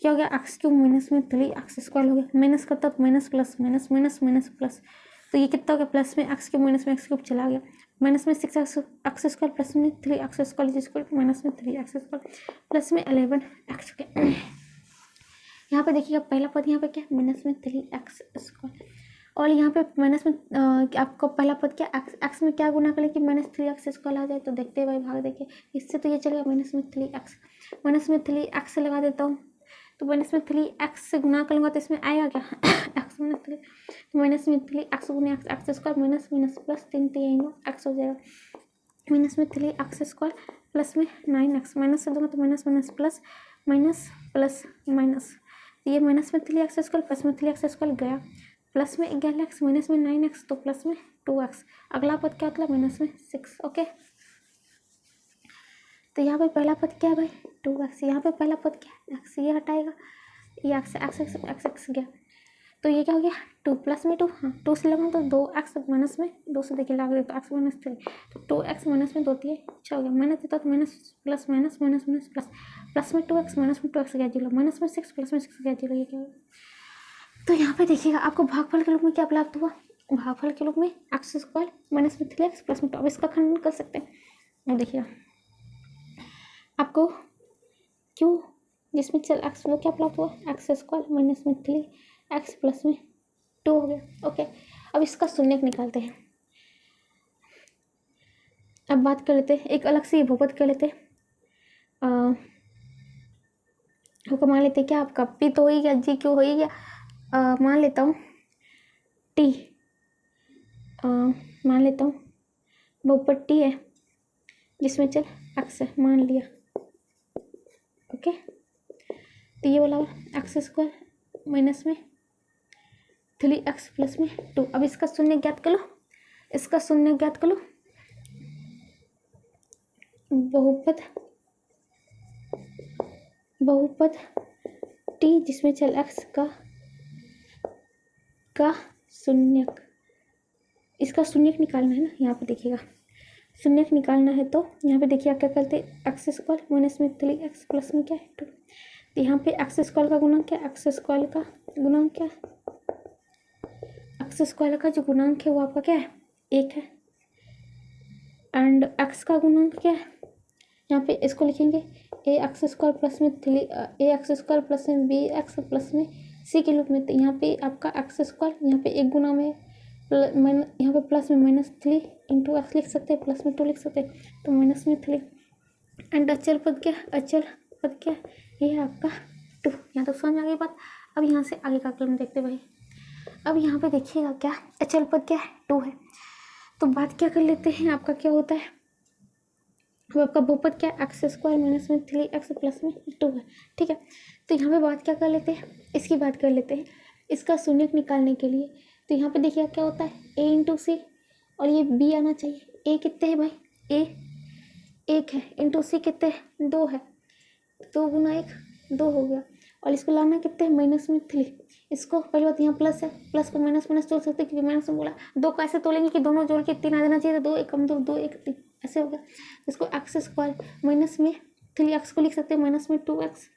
क्या हो गया, एक्स क्यूब माइनस में 3 एक्स स्क्वायर हो गया। माइनस करता तो minus plus minus minus minus plus, तो ये कितना हो गया, प्लस में एक्स क्यूब माइनस में एक्स क्यूब चला गया, माइनस में 6 एक्स स्क्वायर प्लस में 3 एक्स स्क्वायर माइनस में 3 एक्स स्क्वायर प्लस में 11 एक्स स्क्वायर। यहाँ पे देखिएगा पहला पद यहाँ पे क्या है, माइनस में 3 एक्स स्क्वायर, और यहाँ पे माइनस में आपको पहला पद क्या, एक्स में क्या गुना करें कि -3 एक्स स्क्वायर आ जाए, तो देखते हैं भाई भाग देखिए, इससे तो ये चलेगा माइनस में 3 एक्स से लगा देता हूँ, तो माइनस में 3 एक्स से गुना करूँगा तो इसमें आएगा क्या एक्स माइनस 3, तो माइनस में 3 एक्स गुना x square minus minus plus 3 x हो जाएगा, माइनस में 3 एक्स स्क्वायर प्लस में 9 एक्स, माइनस से दूंगा तो माइनस माइनस प्लस माइनस, ये माइनस में 3 एक्स स्क्वायर प्लस में 3 एक्स स्क्वायर गया, प्लस में 11 एक्स माइनस में 9 एक्स, तो प्लस में 2 एक्स, अगला पद क्या होता है माइनस में 6। ओके, तो यहाँ पे पहला पद क्या है भाई 2 एक्स, यहाँ पे पहला पद क्या है एक्स, ये हटाएगा, ये एक्स गया, तो ये क्या हो गया 2 प्लस में 2, हाँ 2 से लगाऊँ तो 2 एक्स माइनस में 2 से देखिए लगा दे तो एक्स माइनस 3, तो 2 एक्स माइनस में 2 3 6 हो गया, माइनस देता तो minus plus minus minus minus plus, plus में 2 एक्स माइनस में 2 एक्स गया 0, माइनस में 6 प्लस में 6 गया 0, ये क्या होगा। तो यहाँ पे देखिएगा आपको भागफल के रूप में क्या प्राप्त हुआ, भागफल के रूप में एक्स स्क्वायर माइनस में 3 एक्स प्लस में 2, अब इसका खंडन कर सकते हैं। देखिएगा आपको क्यों जिसमें चल एक्स वो क्या प्राप्त हुआ, एक्स स्क्वायर माइनस में 3 एक्स प्लस में 2 हो गया। ओके, अब इसका शून्यक निकालते हैं। अब बात कर लेते हैं, एक अलग से बहुपद कर लेते हैं, मान लेते हैं क्या आपका पी तो हो ही गया, जी क्यों हो ही गया, मान लेता हूँ टी, मान लेता हूँ बहुपद टी है जिसमें चल एक्स है, मान लिया। ओके, तो ये बोला एक्स स्क्वायर माइनस में 3 एक्स प्लस में 2। अब इसका शून्य ज्ञात कर लो, इसका शून्य ज्ञात कर लो, बहुपद टी जिसमें चल एक्स का शून्यक, इसका शून्यक निकालना है ना। यहाँ पे देखिएगा शून्यक निकालना है तो यहाँ पे देखिए आप क्या करते हैं, एक्स स्क्वायर माइनस में 3x प्लस में क्या है 2। तो यहाँ पे एक्स स्क्वायर का गुणांक क्या है, एक्स स्क्वायर का गुणांक क्या है, एक्स स्क्वायर का जो गुणांक है वो आपका क्या है 1 है। एंड एक्स का गुणांक क्या है, यहाँ पे इसको लिखेंगे ए एक्स स्क्वायर प्लस में 3 ए एक्स स्क्वायर प्लस में बी एक्स प्लस में सी के रूप में। तो यहाँ पे आपका एक्स स्क्वायर यहाँ पे एक गुना में यहाँ पे प्लस में -3 इंटू एक्स लिख सकते हैं, प्लस में 2 लिख सकते हैं, तो माइनस में 3। एंड अचल पद क्या है, अचल पद क्या है, ये है आपका 2। यहाँ तक समझ आ गई बात। अब यहाँ से आगे का कलम देखते भाई। अब यहाँ पे देखिएगा क्या अचल पद क्या है 2 है। तो बात क्या कर लेते हैं, आपका क्या होता है, अब आपका बहुपद क्या है एक्स स्क्वायर माइनस में 3x प्लस में 2 है। ठीक है, तो यहाँ पे बात क्या कर लेते हैं, इसकी बात कर लेते हैं, इसका शून्यक निकालने के लिए। तो यहाँ पे देखिए क्या होता है a इंटू सी और ये b आना चाहिए। a कितने है भाई, a 1 है, इंटू सी कितने है 2 है, 2 गुना 1 2 हो गया। और इसको लाना कितने है माइनस में 3। इसको पहले बात यहाँ प्लस है, प्लस को माइनस माइनस तोड़ सकते क्योंकि माइनस में बोला। 2 को ऐसे तोड़ेंगे कि दोनों जोड़ के 3 आ जाना चाहिए, तो 2 1 कम 2 2 1 3 ऐसे हो गया। इसको एक्स स्क्वायर माइनस में 3x को लिख सकते हैं माइनस में 2x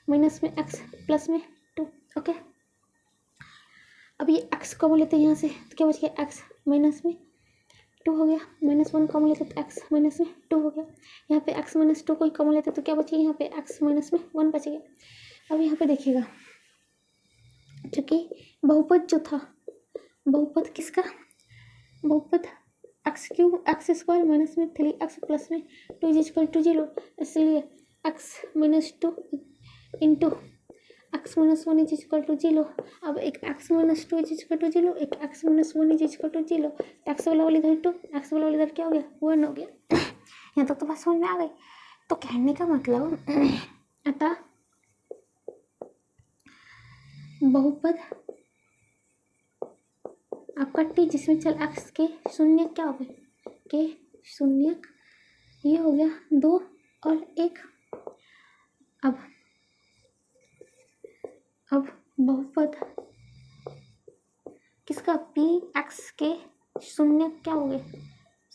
माइनस में x प्लस में 2। ओके, अब ये x कॉमन लेते हैं यहाँ से, तो क्या बच गया x माइनस में 2 हो गया, -1 कॉमन लेते तो x माइनस में 2 हो गया। यहाँ पे x माइनस 2 को ही कॉमन लेते तो क्या बचेगा, यहाँ पे x माइनस में 1 बच गया। अब यहाँ पे देखिएगा क्योंकि बहुपद जो था, बहुपद किसका, बहुपद एक्स स्क्वायर माइनस में 3x प्लस में 2 = 0, इसलिए x minus 2 into x minus 1 = 0। अब एक x माइनस 2 = 0, एक x माइनस 1 = 0। एक्स वाला वाली इधर 2, एक्स वाला वाली इधर क्या हो गया 1 हो गया। यहाँ तक तो बात समझ में आ गई। तो कहने का मतलब अतः बहुपद आपका t जिसमें चल x के शून्य क्या हो गए, के शून्य ये हो गया 2 और 1। अब बहुपद किसका p x के शून्य क्या हो गए,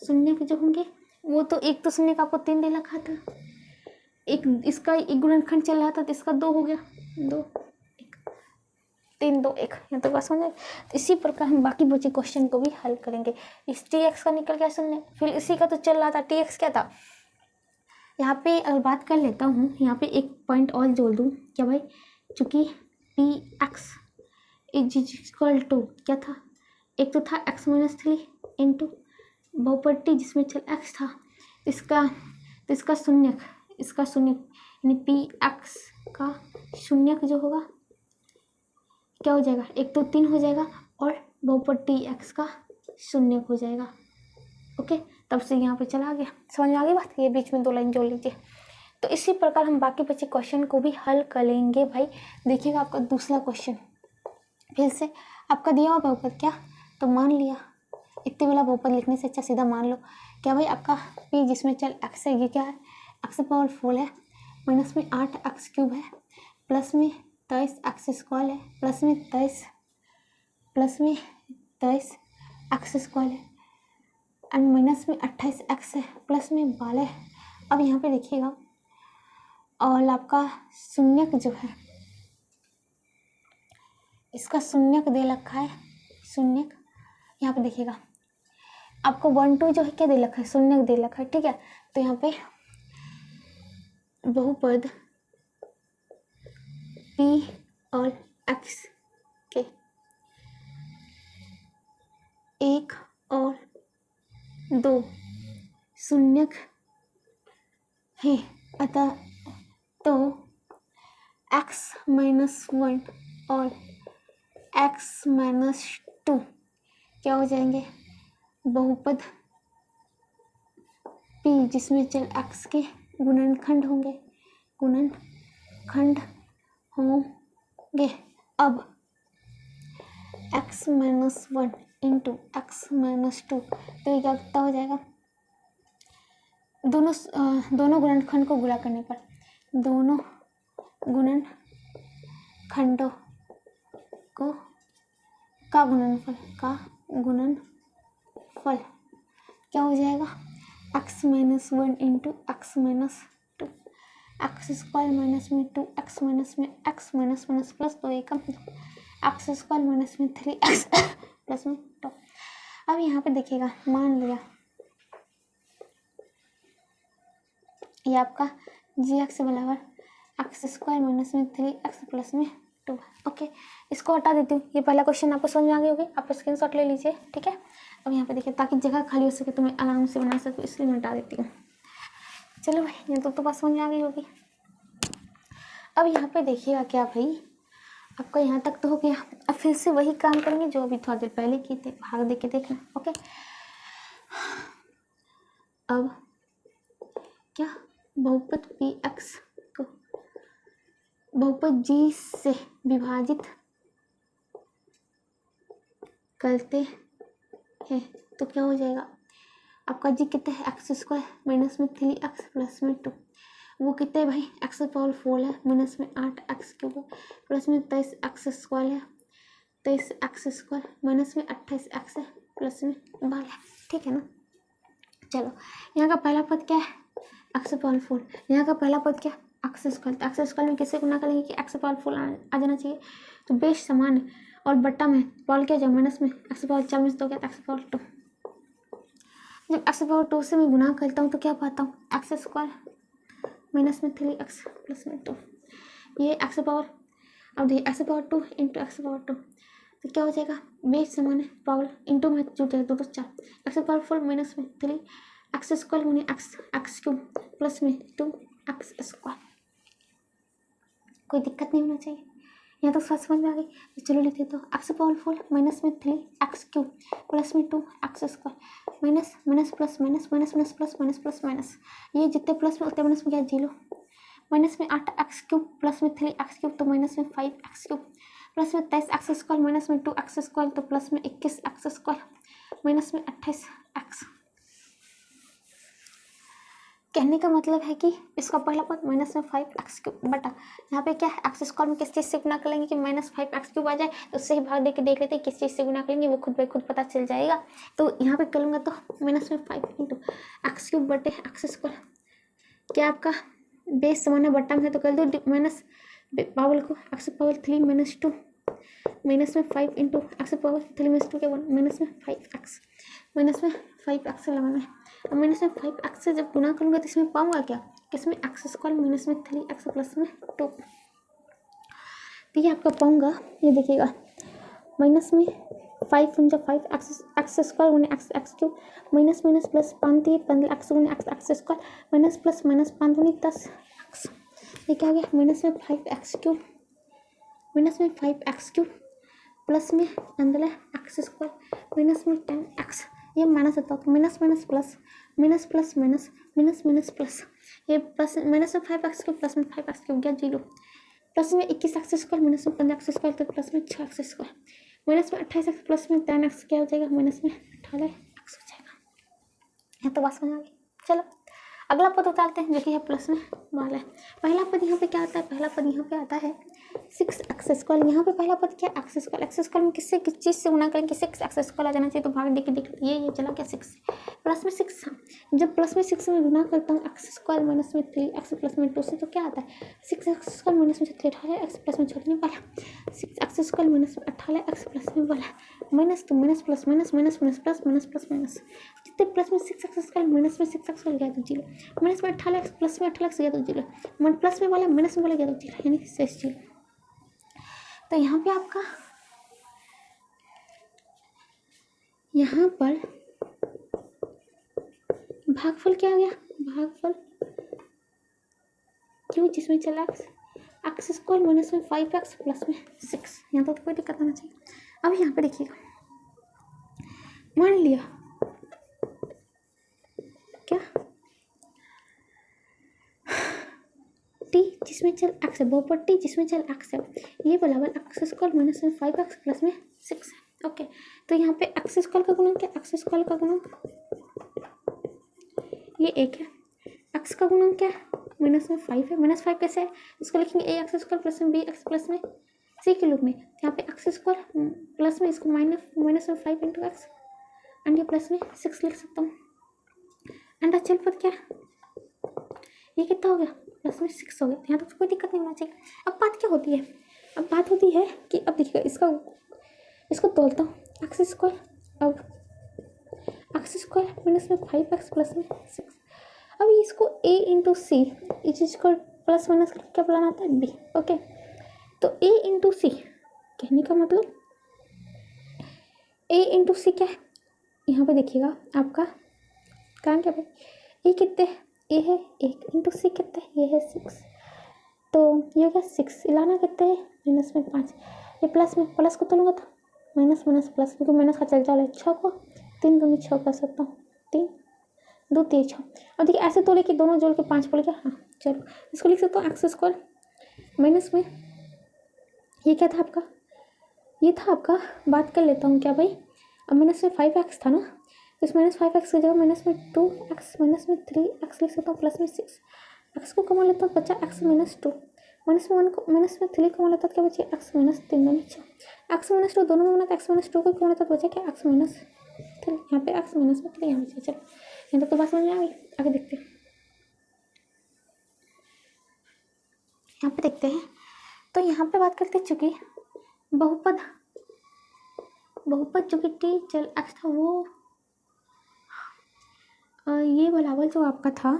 शून्य के जो होंगे वो तो एक तो शून्य का आपको 3 दे रखा था, एक इसका एक गुणनखंड चल रहा था तो इसका 2 हो गया, 2 3 2 1। यहाँ तक बात समझ। इसी प्रकार हम बाकी बचे क्वेश्चन को भी हल करेंगे। इस tx का निकल गया शून्य, फिर इसी का तो चल रहा था tx क्या था। यहाँ पे अगर बात कर लेता हूँ, यहाँ पे एक पॉइंट और जोड़ दूँ क्या भाई, चूँकि px = क्या था, एक तो था x माइनस 3 इंटू बहुपद t जिसमें चल x था, इसका शून्यक, इसका शून्यक यानी px का शून्यक जो होगा क्या हो जाएगा, एक तो 3 हो जाएगा और बहुपद tx का शून्य हो जाएगा। ओके, तब से यहाँ पे चला गया, समझ में आ गई बात। ये बीच में 2 लाइन जोड़ लीजिए। तो इसी प्रकार हम बाकी बचे क्वेश्चन को भी हल करेंगे भाई। देखिएगा आपका दूसरा क्वेश्चन, फिर से आपका दिया हुआ बहुपद क्या, तो मान लिया इतने वाला बहुपद लिखने से अच्छा सीधा मान लो क्या भाई, आपका p जिसमें चल x है, ये क्या है x पावर 4 है, माइनस में 8x³ है, प्लस में 23x² है, प्लस में 23x² है, एंड माइनस में 28x है, प्लस में 12 है। अब यहाँ पे देखिएगा और आपका शून्यक जो है, इसका शून्यक दे रखा है, शून्यक यहाँ पे देखिएगा आपको 1 2 जो है क्या दे रखा है, शून्यक दे रखा है। ठीक है, तो यहाँ पे बहुपद p और x के 1 और 2 शून्यक है, अतः तो x माइनस 1 और x माइनस 2 क्या हो जाएंगे, बहुपद p जिसमें चल x के गुणनखंड होंगे, गुणनखंड होंगे। अब x minus 1 into x minus 2, तो ये क्या कितना हो जाएगा, दोनों गुणनखंड को गुणा करने पर, दोनों गुणनखंडों को का गुणनफल क्या हो जाएगा, x minus 1 into x minus 2, x square minus में 2 एक्स माइनस में एक्स माइनस माइनस प्लस 2 एकम एक्स स्क्वायर माइनस में 3 एक्स प्लस में 2। अब यहाँ पे देखिएगा, मान लिया ये आपका जी एक्स बराबर एक्स स्क्वायर माइनस में 3 एक्स प्लस में 2। ओके, इसको हटा देती हूँ। ये पहला क्वेश्चन आपको समझ में आ गई होगी, आप स्क्रीनशॉट ले लीजिए, ठीक है। अब यहाँ पे देखिए, ताकि जगह खाली हो सके तो मैं आराम से बना सकूँ, इसलिए मैं हटा देती हूँ। चलो भाई, ये तो बात समझ में आ गई होगी। अब यहाँ पे देखिएगा क्या भाई, आपका यहाँ तक तो हो गया। अब फिर से वही काम करेंगे जो अभी थोड़ा देर पहले किए थे, भाग दे के देखना। ओके, अब क्या बहुपद पी एक्स को बहुपद जी से विभाजित करते हैं तो क्या हो जाएगा आपका जी कितना है, एक्स स्क्वायर माइनस में 3 एक्स प्लस में 2। वो कितने भाई, एक्स पावर 4 है, माइनस में 8 एक्स क्यूब है, प्लस में 23 एक्स स्क्वायर है, 23 एक्स स्क्वायर माइनस में 28 एक्स है, प्लस में 12 है, ठीक है ना। चलो, यहाँ का पहला पद क्या है, एक्स पावर 4। यहाँ का पहला पद क्या, एक्स स्क्वायर। एक्स स्क्वायर में किससे गुना करेंगे कि एक्स पावर 4 आ जाना चाहिए, तो बेस समान है और बट्टा में पावर क्या जाए माइनस में, एक्स पावर 4 में तो क्या एक्स पावर 2। जब एक्स पावर 2 से मैं गुना करता हूँ तो क्या पाता हूँ, एक्स स्क्वायर माइनस में 3 एक्स प्लस में 2। ये एक्स पावर, अब देखिए x power 2 into x power 2 तो क्या हो जाएगा, बेस समान है, पावर इंटू में जुड़ जाएगा, 2 4 एक्स पावर 4 माइनस में 3 एक्स स्क्वायर गुने एक्स क्यूब प्लस में 2 एक्स स्क्वायर। कोई दिक्कत नहीं होना चाहिए, यहाँ तक तो समझ में आ गई। तो चलो लिखते तो एक्स पावर 4 माइनस में 3 एक्स क्यूब प्लस में 2 x square minus minus plus minus minus minus plus minus plus minus, ये जितने प्लस में उतने माइनस में क्या 0, माइनस में 8 एक्स क्यूब प्लस में 3 एक्स क्यूब तो माइनस में 5 एक्स क्यूब प्लस में 23 एक्स स्क्वायर माइनस में 2 एक्स स्क्वायर तो प्लस में 21 एक्स स्क्वायर माइनस में 28 एक्स। कहने का मतलब है कि इसका पहला पद माइनस में 5 एक्स क्यूब बटा यहाँ पे क्या है, एक्स स्क्वायर में किस चीज़ से गुना कर लेंगे कि माइनस 5 एक्स क्यूब आ जाए, तो उससे ही भाग दे के देख लेते हैं किस चीज़ से गुना करेंगे, वो खुद ब खुद पता चल जाएगा। तो यहाँ पे करूँगा तो माइनस में 5 इंटू एक्स क्यूब बटे एक्स स्क्वायर, क्या आपका बेस समान है बट्टा में है तो कर दो माइनस पावर को एक्स पावर 3 माइनस 2 माइनस में 5 इंटू एक्स पावर 3 माइनस 2 क्या माइनस में 5 एक्स माइनस में 5 एक्स लगाना है। अब माइनस में 5 एक्स से जब गुना करूँगा तो इसमें पाऊंगा क्या, किसमें एक्स स्क्वायर माइनस में 3 एक्स प्लस में 2। तो ये आपका पाऊंगा, ये देखिएगा माइनस में 5 इंटू 5 एक्स स्क्वायर गुने x cube minus minus plus 5 15 x गुने x square minus plus minus 5 गुने 10 एक्स। ये क्या हो गया, माइनस में 5 एक्स क्यूब माइनस में 5 एक्स क्यूब प्लस में 15 एक्स स्क्वायर माइनस में 10 एक्स। ये माइनस होता है minus minus plus minus plus minus minus minus plus, ये प्लस माइनस में 5 एक्स क्यूब प्लस में 5 एक्स क्यूब गया 0 प्लस में 21 एक्स स्क्वायर माइनस में 15 एक्स स्क्वायर तो प्लस में 6 एक्स स्क्वायर माइनस में 28 एक्स प्लस में 10 एक्स क्या हो जाएगा, माइनस में 18 एक्स हो जाएगा। यहाँ तो बात समझ आ गई। चलो अगला पद उतारते हैं जो कि है प्लस में वाला है। पहला पद यहाँ पे क्या आता है, पहला पद यहाँ पे आता है 6 एक्स स्क्वायर। यहाँ पे पहला पद क्या एक्स स्क्वायर में किससे किस चीज़ से गुना करेंगे, 6 एक्स स्क्वायर आ जाना चाहिए, तो भाग देख ये चला क्या 6 प्लस में 6। जब प्लस में 6 में गुना करता हूँ एक्स स्क्वायर माइनस में 3 एक्स प्लस में 2 से तो क्या आता है 6 एक्स स्क्वायर माइनस में 18 एक्स प्लस में छोड़ने वाला 6 एक्स स्क्वायर माइनस में 18 एक्स प्लस में वाला माइनस तो minus plus minus minus minus plus minus plus minus, जितने प्लस में 6 एक्स स्क्वायर माइनस में 6 एक्स स्क्वायर गया तो 0 माइनस में 18 एक्स प्लस में 18 एक्स गया तो 0 प्लस में वाला माइनस में वाला गया तो 0 यानी शेष 0। तो यहाँ पे आपका यहाँ पर भागफल क्या आ गया, भागफल क्यों जिसमें चला एक्स स्क्वायर माइनस में 5 एक्स प्लस में 6। यहाँ तो कोई दिक्कत आना चाहिए। अब यहाँ पे देखिएगा मान लिया क्या टी जिसमें चल एक्स है, बहुपद टी जिसमें चल एक्स है, ये बराबर एक्स स्क्वायर माइनस में 5 एक्स प्लस में 6 है। ओके, तो यहाँ पे एक्स स्क्वायर का गुणन क्या, एक्स स्क्वायर का गुणन ये एक है, एक्स का गुणन क्या माइनस में 5 है, माइनस 5 कैसे है इसको लिखेंगे ए एक्स स्क्वायर प्लस में बी एक्स प्लस में सी के रूप में। यहाँ पे एक्स स्क्वायर प्लस में इसको माइनस में 5 इंटू एक्स एंड ये प्लस में 6 लिख सकता हूँ। एंड अचल पद क्या है, ये कितना हो गया, प्लस में 6 हो गया। यहाँ तक तो कोई दिक्कत नहीं होना चाहिए। अब बात क्या होती है, अब बात होती है कि अब देखिएगा इसको तोलता हूँ, एक्स स्क्वायर, अब एक्स स्क्वायर माइनस में 5x प्लस में 6। अब इसको a इंटू सी इस चीज़ को प्लस माइनस करके क्या बनाना आता है b। ओके, तो a इंटू सी कहने का मतलब a इंटू सी क्या है, यहाँ पे देखिएगा आपका कहाँ क्या भाई, a कितने a है 1 इंटू सी कितने, ये है 6, तो ये क्या 6 इलाना कितने है माइनस में 5, ये प्लस में प्लस को तोलूंगा तो माइनस माइनस प्लस, क्योंकि माइनस का चल चाल है 6 को 3 दूनी 6 कर सकता हूँ, 3 2 3 6। अब देखिए ऐसे तोले कि दोनों जोड़ के 5 बोल गया, हाँ चलो इसको लिख सकता हूँ एक्स स्क्वायर माइनस में ये क्या था आपका, ये था आपका, बात कर लेता हूँ क्या भाई, अब माइनस में 5x था ना, तो इस माइनस 5x की जगह माइनस में 2x माइनस में 3x लिख सकता हूँ, प्लस में 6 x को कमा लेता हूँ, बचा x माइनस 2 माइनस में 1 को माइनस में 3 कमा लेता, क्या बचे x माइनस 3 दूनी 6, x माइनस 2 दोनों में बना था, x माइनस 2 को कमा लेता तो बचा क्या x माइनस 3, यहाँ पे x माइनस में 3 यहाँ बचे। चलो यहाँ तक तो बात समझ में आ गई, आगे देखते हैं, यहाँ पे देखते हैं। तो यहाँ पे बात करते हैं चूंकि बहुपद जो कि टी चल एक्स था वो ये बराबर जो आपका था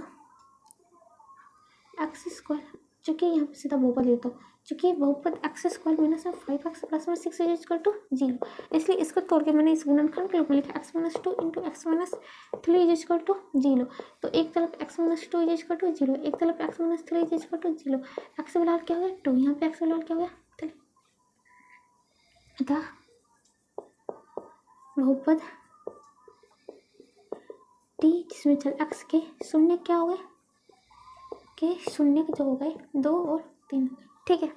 एक्स स्क्वायर, चूँकि यहाँ पे सीधा बहुपद लेता हूँ, चूँकि बहुपद एक्स स्क्वायर माइनस में 5x प्लस में 6 इज इक्वल टू 0, इसलिए इसको तोड़ के मैंने इस गुणनखंड के रूप में लिखा x minus 2 into x minus 3 is equal to 0। तो एक तरफ x minus 2 is equal to 0, एक तरफ x minus 3 is equal to 0, x बराबर क्या हो गया 2, यहाँ पे x बराबर क्या हो गया 3। अतः बहुपद टी जिसमें चल x के शून्य क्या हो गए, के शून्य जो हो गए 2 और 3, ठीक है।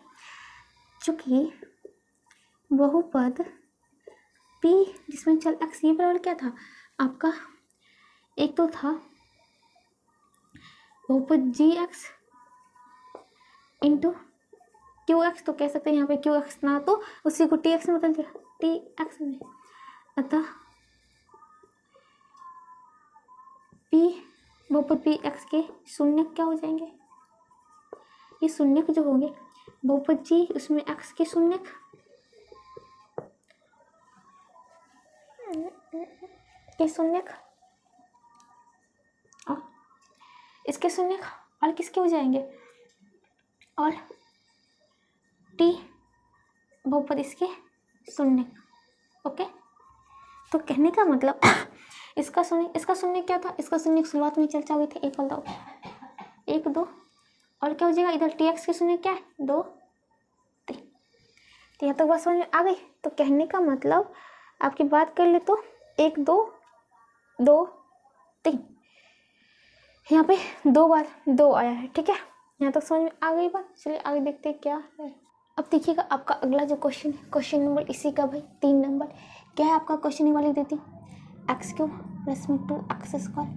चूँकि बहुपद p जिसमें चल x ये बराबर क्या था आपका, एक तो था बहुपद gx इंटू qx, तो कह सकते हैं यहाँ पे qx ना तो उसी को tx में बदल दिया tx में, अतः p बहुपद p x के शून्य क्या हो जाएंगे, ये शून्य जो होंगे बहुपद g उसमें x के शून्य और इसके शून्य और किसके हो जाएंगे, और t बहुपद इसके शून्य। ओके, तो कहने का मतलब इसका शून्य क्या था, इसका शून्य शुरुआत में चर्चा हुई थी 1 और 2 1 2, और क्या हो जाएगा इधर tx के शून्य क्या है 2 3। तो यहाँ तक बात समझ में आ गई। तो कहने का मतलब आपकी बात कर ले तो 1 2 2 3, यहाँ पे 2 बार 2 आया है, ठीक है। यहाँ तक समझ में आ गई बात। चलिए आगे देखते हैं क्या है। अब देखिएगा आपका अगला जो क्वेश्चन है, क्वेश्चन नंबर इसी का भाई 3 नंबर क्या है आपका, क्वेश्चन वाली देती एक्स क्यूब प्लस में 2 एक्स स्क्वायर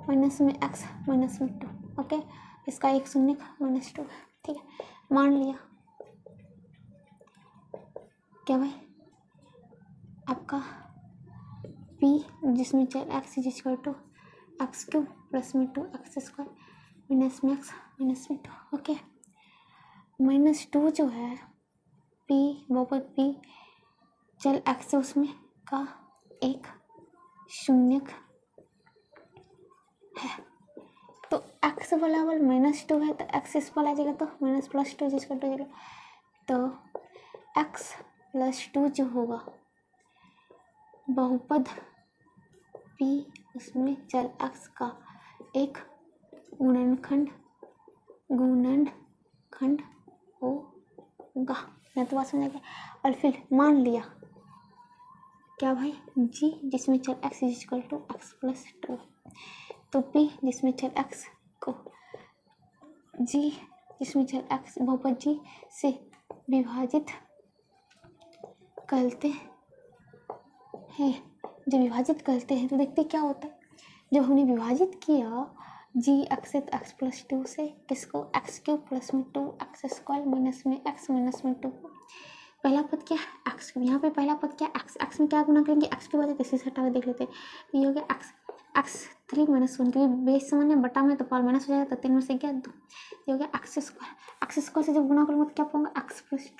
माइनस में एक्स माइनस में 2। ओके, इसका एक शून्य माइनस 2, ठीक है। मान लिया क्या भाई आपका p जिसमें चल x is equal to x cube plus में 2 एक्स स्क्वायर माइनस में एक्स माइनस में 2। ओके, माइनस 2 जो है p बहुपद p चल एक्स उसमें का एक शून्य है, तो x बराबर माइनस 2 है तो x इस पर आ जाएगा, तो माइनस प्लस 2 जिसका 2 जाएगा, तो x प्लस 2 जो होगा बहुपद p उसमें चल x का एक गुणनखंड होगा। मैं तो बात समझ गया। और फिर मान लिया क्या भाई g जिसमें चल x is equal to x plus 2, तो p जिसमें चल x को g जिसमें चल x बहुपद g से विभाजित करते हैं। जब विभाजित करते हैं तो देखते क्या होता है, जब हमने विभाजित किया g x एक्स प्लस 2 से किसको एक्स क्यूब प्लस में 2 एक्स स्क्वायर माइनस में एक्स माइनस में 2, पहला पद क्या है एक्स क्यूब, यहाँ पे पहला पद क्या एक्स, एक्स में क्या गुना करेंगे एक्स की वजह किसी से हटा के देख लेते हैं, ये हो गया एक्स एक्स 3 माइनस 1, क्योंकि बेस समान है बटा में तो पावर माइनस हो जाएगा, तो 3 में से क्या 2, ये हो गया एक्स स्क्वायर। एक्स स्क्वायर से जब गुना करूँगा तो क्या पाऊंगा एक्स प्लस 2,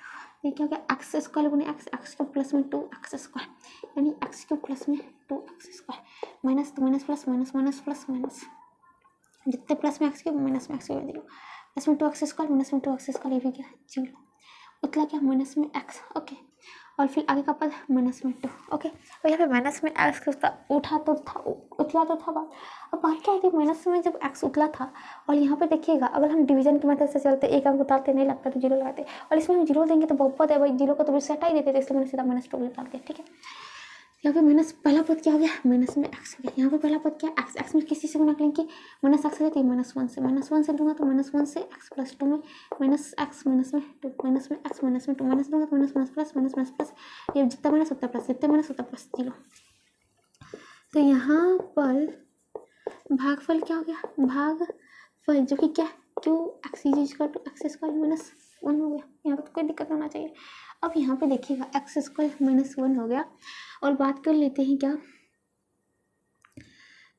ये क्या हो गया एक्स स्क्वायर गुना एक्स, एक्स क्यूब प्लस में 2 एक्स स्क्वायर, यानी एक्स क्यूब प्लस में 2 एक्स स्क्वायर, माइनस तो minus plus minus minus plus minus, जितने प्लस में एक्स क्यूब माइनस में एक्स क्यूब जीरो, प्लस में 2 एक्स स्क्वायर माइनस में 2 x square, ये भी क्या जीरो, उतला क्या माइनस में एक्स, ओके, और फिर आगे का पद माइनस में 2, ओके। और यहाँ पे माइनस में एक्स उठा तो था, उतला तो था बात। अब बात क्या होती है, माइनस में जब एक्स उतला था, और यहाँ पे देखिएगा अगर हम डिवीजन की मेथड से चलते, एक अंक उतारते नहीं लगता तो जीरो लगाते, और इसमें हम जीरो देंगे तो बहुपद है भाई, जीरो को तो बीच से हटा ही देते थे, इसलिए मैंने सीधा माइनस 2 उतार दिया, ठीक है। यहाँ पे माइनस पहला पद क्या हो गया, माइनस में एक्स हो गया, यहाँ पे पहला पद क्या एक्स, एक्स में किसी से गुना करेंगे माइनस एक्स हो जाती है, -1 से दूंगा तो -1 से एक्स प्लस 2 में माइनस एक्स माइनस में 2 माइनस में एक्स माइनस में 2 माइनस दूंगा तो minus plus minus minus plus, ये जितना माइनस उतना प्लस, जितना माइनस उतना प्लस, जीरो। तो यहाँ पर भागफल क्या हो गया, भागफल जो कि क्या q x is equal to x square minus 1 हो गया, यहाँ पर तो कोई दिक्कत होना चाहिए। अब यहाँ पे देखिएगा एक्स स्क्वायर माइनस 1 हो गया, और बात कर लेते हैं क्या,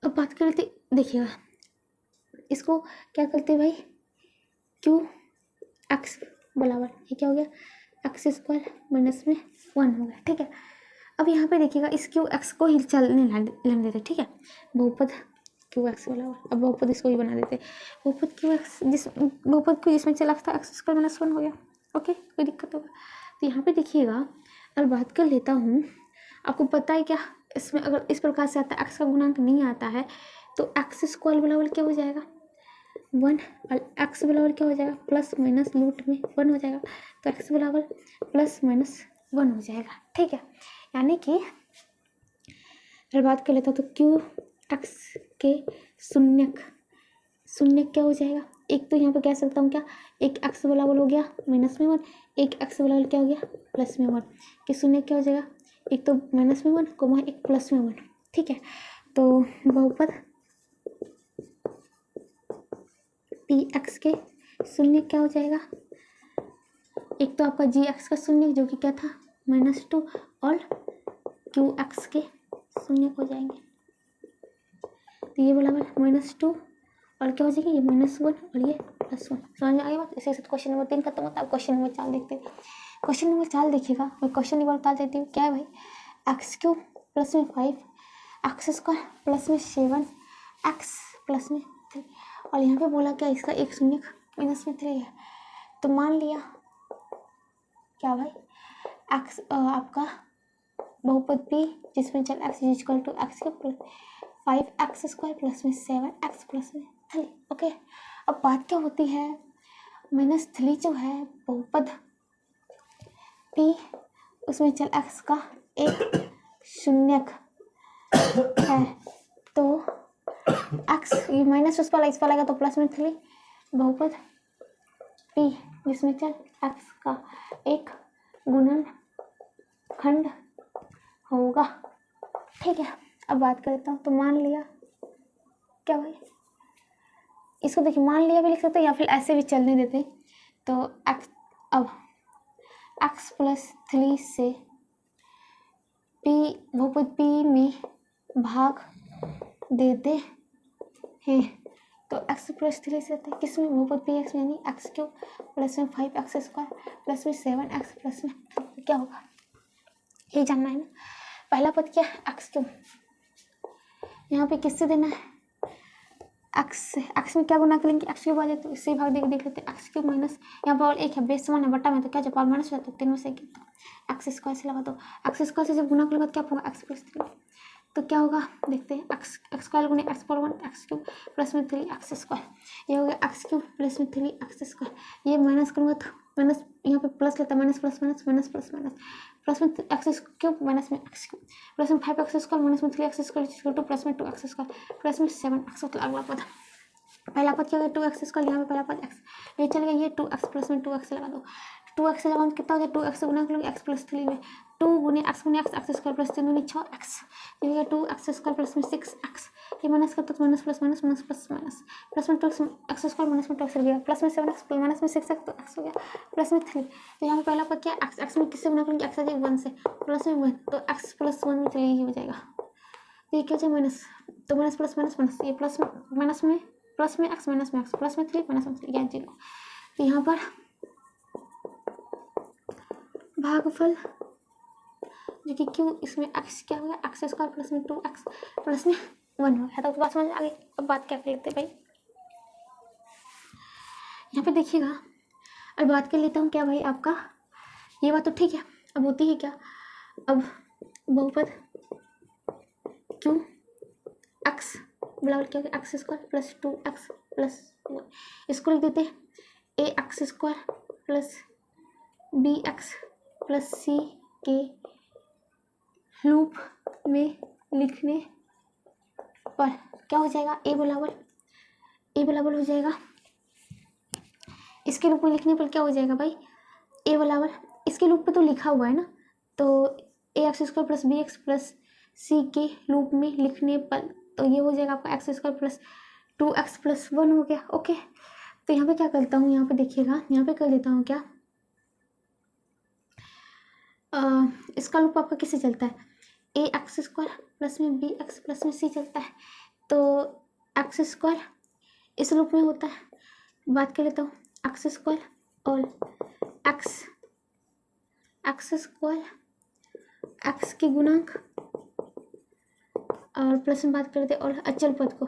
अब बात कर लेते देखिएगा इसको क्या करते भाई, क्यू एक्स बराबर ये क्या हो गया एक्स स्क्वायर माइनस में 1 हो गया, ठीक है। अब यहाँ पे देखिएगा इस क्यू एक्स को ही चलने लेने देते, ठीक है, बहुपद क्यू एक्स बराबर, अब बहुपद इसको ही बना देते, बहुपद क्यू एक्स बहुपद क्यू जिसमें चला था एक्स स्क्वायर माइनस 1 हो गया, ओके, कोई दिक्कत होगा। तो यहाँ पे देखिएगा अगर बात कर लेता हूँ, आपको पता है क्या, इसमें अगर इस प्रकार से आता है एक्स का गुणांक नहीं आता है तो एक्स स्क्वायर बराबर क्या हो जाएगा 1, और एक्स बराबर क्या हो जाएगा प्लस माइनस रूट में 1 हो जाएगा, तो एक्स बराबर प्लस माइनस 1 हो जाएगा, ठीक है। यानी कि अगर बात कर लेता हूँ तो क्यू एक्स के शून्य क्या हो जाएगा, एक तो यहाँ पे कह सकता हूँ क्या, एक एक्स बराबर हो गया माइनस में 1, एक एक्स बराबर क्या हो गया प्लस में 1, कि शून्य क्या हो जाएगा, एक तो माइनस में 1 कोमा एक प्लस में 1, ठीक है। तो बहुपद पी एक्स के शून्य क्या हो जाएगा, एक तो आपका जी एक्स का शून्य जो कि क्या था -2, और क्यू एक्स के शून्य हो जाएंगे, तो ये बराबर -2 और क्या हो जाएगा ये -1 और ये +1, समझ में आ गई बात। इसी से क्वेश्चन नंबर 3 खत्म होता है। क्वेश्चन नंबर 4 देखते हैं। क्वेश्चन नंबर 4 देखिएगा, मैं क्वेश्चन नंबर बता देती हूँ क्या है भाई, एक्स क्यूब प्लस में 5 एक्स स्क्वायर प्लस में 7 एक्स प्लस में 3, और यहाँ पे बोला क्या इसका एक शून्य -3 है, तो मान लिया क्या भाई एक्स आपका बहुपद पी जिसमें चल x is equal to x cube plus 5 x square plus में 7 एक्स प्लस में 3, ओके। अब बात क्या होती है, -3 जो है बहुपद पी उसमें चल एक्स का एक शून्यक है, तो एक्स ये माइनस उस पर लगेगा तो प्लस में 3 बहुपद पी जिसमें चल एक्स का एक गुणनखंड होगा, ठीक है। अब बात करता हूँ, तो मान लिया क्या भाई, इसको देखिए मान लिया भी लिख सकते हैं या फिर ऐसे भी चलने देते, तो एक्स अब एक्स प्लस 3 से पी बहुपद पी में भाग देते हैं, तो एक्स प्लस 3 से आता है किस में बहुपद पी एक्स में, यानी एक्स क्यूब प्लस में 5 एक्स स्क्वायर प्लस में 7 एक्स प्लस में क्या होगा, ये जानना है ना। पहला पद क्या है एक्स क्यूब, यहाँ पे किससे देना है एक्स से, एक्स में क्या गुना करेंगे एक्स क्यूब आ जाए तो इससे भाग देख लेते हैं, एक्स क्यूब माइनस यहाँ पर और एक है बेस समान है बट्टा में तो क्या जब पावर माइनस हो जाता है 3 में से एक्स स्क्वायर से लगा दो, एक्स स्क्वायर से जब गुना करेंगे तो क्या होगा एक्स प्लस 3, तो क्या होगा देखते हैं एक्स स्क्वायर गुने x power 1 x cube plus में 3 एक्स स्क्वायर, ये हो गया एक्स क्यूब प्लस में 3 एक्स स्क्वायर, ये माइनस करूँगा तो माइनस यहाँ पे प्लस लेता है minus plus minus minus plus minus plus में एक्स क्यूब माइनस में एक्स क्यूब प्लस में 5 एक्स स्क्वायर माइनस में 3 एक्स स्क्वायर टू प्लस में 2 एक्स स्क्वायर प्लस में 7 एक्स, अगला पद पहला पद क्या होगा 2 एक्स स्क्वायर, यहाँ पे पहला पद एक्स ये चल गया, ये 2 एक्स प्लस में 2 एक्स लगा दो, 2 एक्स लगा कितना हो गया 2 एक्स गुना करोगे एक्स प्लस 3 में 2 गुने एक्स एक्स स्क्वायर प्लस 3 गुने 6 एक्स, ये हो गया 2 एक्स स्क्वायर प्लस में 6 एक्स, ये माइनस करते तो minus plus minus minus plus minus plus में 2 एक्स स्क्वायर माइनस में 2 एक्स गया प्लस में 7 एक्स माइनस में 6 एक्स तो एक्स हो गया प्लस में 3, तो यहाँ पे पहला पद क्या एक्स, एक्स में किससे गुना करेंगे एक्स आ जाएगा 1 से प्लस में 1, तो एक्स प्लस 1 में चलिए ये हो जाएगा, तो ये क्या हो माइनस, तो माइनस प्लस माइनस माइनस, ये प्लस माइनस में प्लस में एक्स माइनस में एक्स प्लस में 3 माइनस में 3 या 0। तो यहाँ पर भागफल जो कि क्यों, इसमें एक्स क्या हो गया, एक्स स्क्वायर प्लस में 2x प्लस में 1 हो गया। तो बात समझ आ गई। अब बात क्या कर लेते हैं भाई, यहाँ पे देखिएगा, अब बात कर लेता हूँ क्या भाई आपका, ये बात तो ठीक है। अब होती है क्या, अब बहुपद क्यों एक्स बराबर क्या होगा, x square plus 2x plus 1, इसको लिख देते हैं a x square plus b x plus c के रूप में लिखने पर क्या हो जाएगा, ए बराबर हो जाएगा, इसके रूप में लिखने पर क्या हो जाएगा भाई, ए बराबर, इसके रूप पे तो लिखा हुआ है ना, तो a x square plus b x plus c के रूप में लिखने पर तो ये हो जाएगा आपका x square plus 2x plus 1 हो गया। ओके, तो यहाँ पे क्या करता हूँ, यहाँ पे देखिएगा, यहाँ पे कर लेता हूँ क्या, इसका रूप आपका किससे चलता है, ए एक्स स्क्वायर प्लस में बी एक्स प्लस में सी चलता है, तो एक्स स्क्वायर इस रूप में होता है। बात कर लेता हूँ एक्स स्क्वायर और एक्स स्क्वायर एक्स के गुणांक और प्लस में बात करते और अचल पद को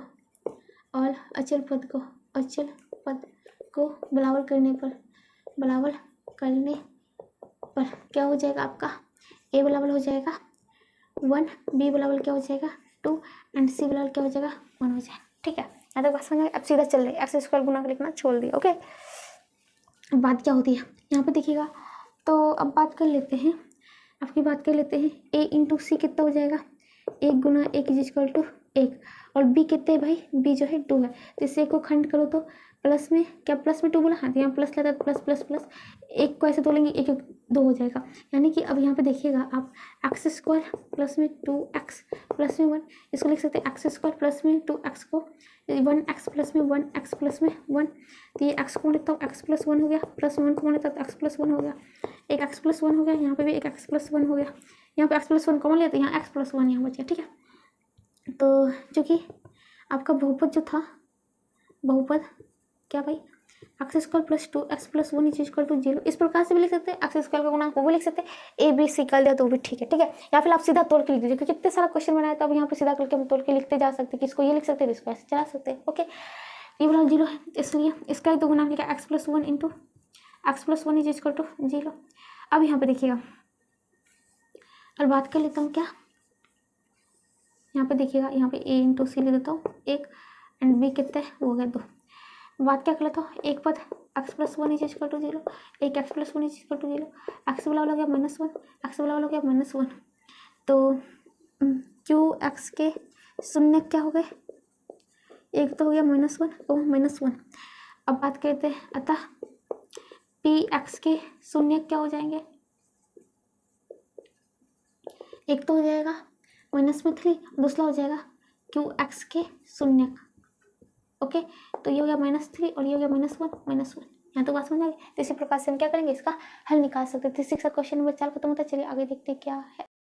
बराबर करने पर क्या हो जाएगा आपका, ए बराबर हो जाएगा 1, बी बराबर क्या हो जाएगा 2 एंड सी बराबर क्या हो जाएगा 1 हो जाएगा। ठीक है, यहाँ तक बात समझ। अब सीधा चल रही है, एक्स स्क्वायर गुना लिखना छोड़ दिया। ओके, बात क्या होती है यहाँ पे देखिएगा, तो अब बात कर लेते हैं, ए इंटू सी कितना हो जाएगा, 1 गुना 1 इज इक्वल टू 1, और बी कितने है भाई, बी जो है 2 है, तो इसे को खंड करो तो प्लस में क्या, प्लस में 2 बोला, हाँ, तो यहाँ प्लस लेता है प्लस प्लस प्लस, एक को ऐसे तोलेंगे 1 1 2 हो जाएगा। यानी कि अब यहाँ पे देखिएगा आप एक्स स्क्वायर प्लस में 2x प्लस में 1, इसको लिख सकते हैं एक्स स्क्वायर प्लस में 2x को 1x प्लस में 1x प्लस में 1, तो ये x को लिखता हूँ x प्लस 1 हो गया, प्लस 1 को लिखता हूँ x प्लस 1 हो गया, एक x प्लस 1 हो गया, यहाँ पे भी एक x प्लस 1 हो गया, यहाँ पे x प्लस 1 कॉमन लेते हैं, यहाँ x प्लस 1 यहाँ बच गया। ठीक है, तो जो कि आपका बहुपद जो था, बहुपद क्या भाई, x square plus 2x plus 1 is equal to 0, इस प्रकार से भी लिख सकते हैं, एक्स स्क्वायर का गुणांक वो भी लिख सकते हैं, ए बी सी कर दिया तो भी ठीक है। ठीक है, या फिर आप सीधा तोड़ के लिख दीजिए, क्योंकि कितने सारा क्वेश्चन बनाया तो अब यहाँ पे सीधा करके हम तोड़ के लिखते जा सकते हैं कि इसको ये लिख सकते हैं, इसको ऐसे चला सकते हैं। ओके, ये वाला 0 है, इसलिए इसका एक दो गुणांक लिखा x plus 1 into x plus 1 is equal to 0। अब यहाँ पे देखिएगा, और बात कर लेता हूँ क्या, यहाँ पे देखिएगा, यहाँ पे ए इंटू सी लिख देता हूँ 1 एंड बी कितने हो गया 2। बात क्या कर लेता हूँ, एक पद x plus 1 is equal to 0, एक x plus 1 is equal to 0, x बराबर हो गया -1, एक्स बराबर हो गया -1, तो क्यू एक्स के शून्य क्या हो गए, एक तो हो गया -1 और -1। अब बात करते हैं, अतः पी एक्स के शून्य क्या हो जाएंगे, एक तो हो जाएगा -3, दूसरा हो जाएगा क्यू एक्स के शून्य। ओके, तो ये हो गया -3 और ये हो गया -1। यहाँ तो बात समझ आ गई। तो इसी प्रकार से हम क्या करेंगे, इसका हल निकाल सकते हैं। 36 का क्वेश्चन नंबर 4 खत्म होता है। चलिए आगे देखते हैं क्या है।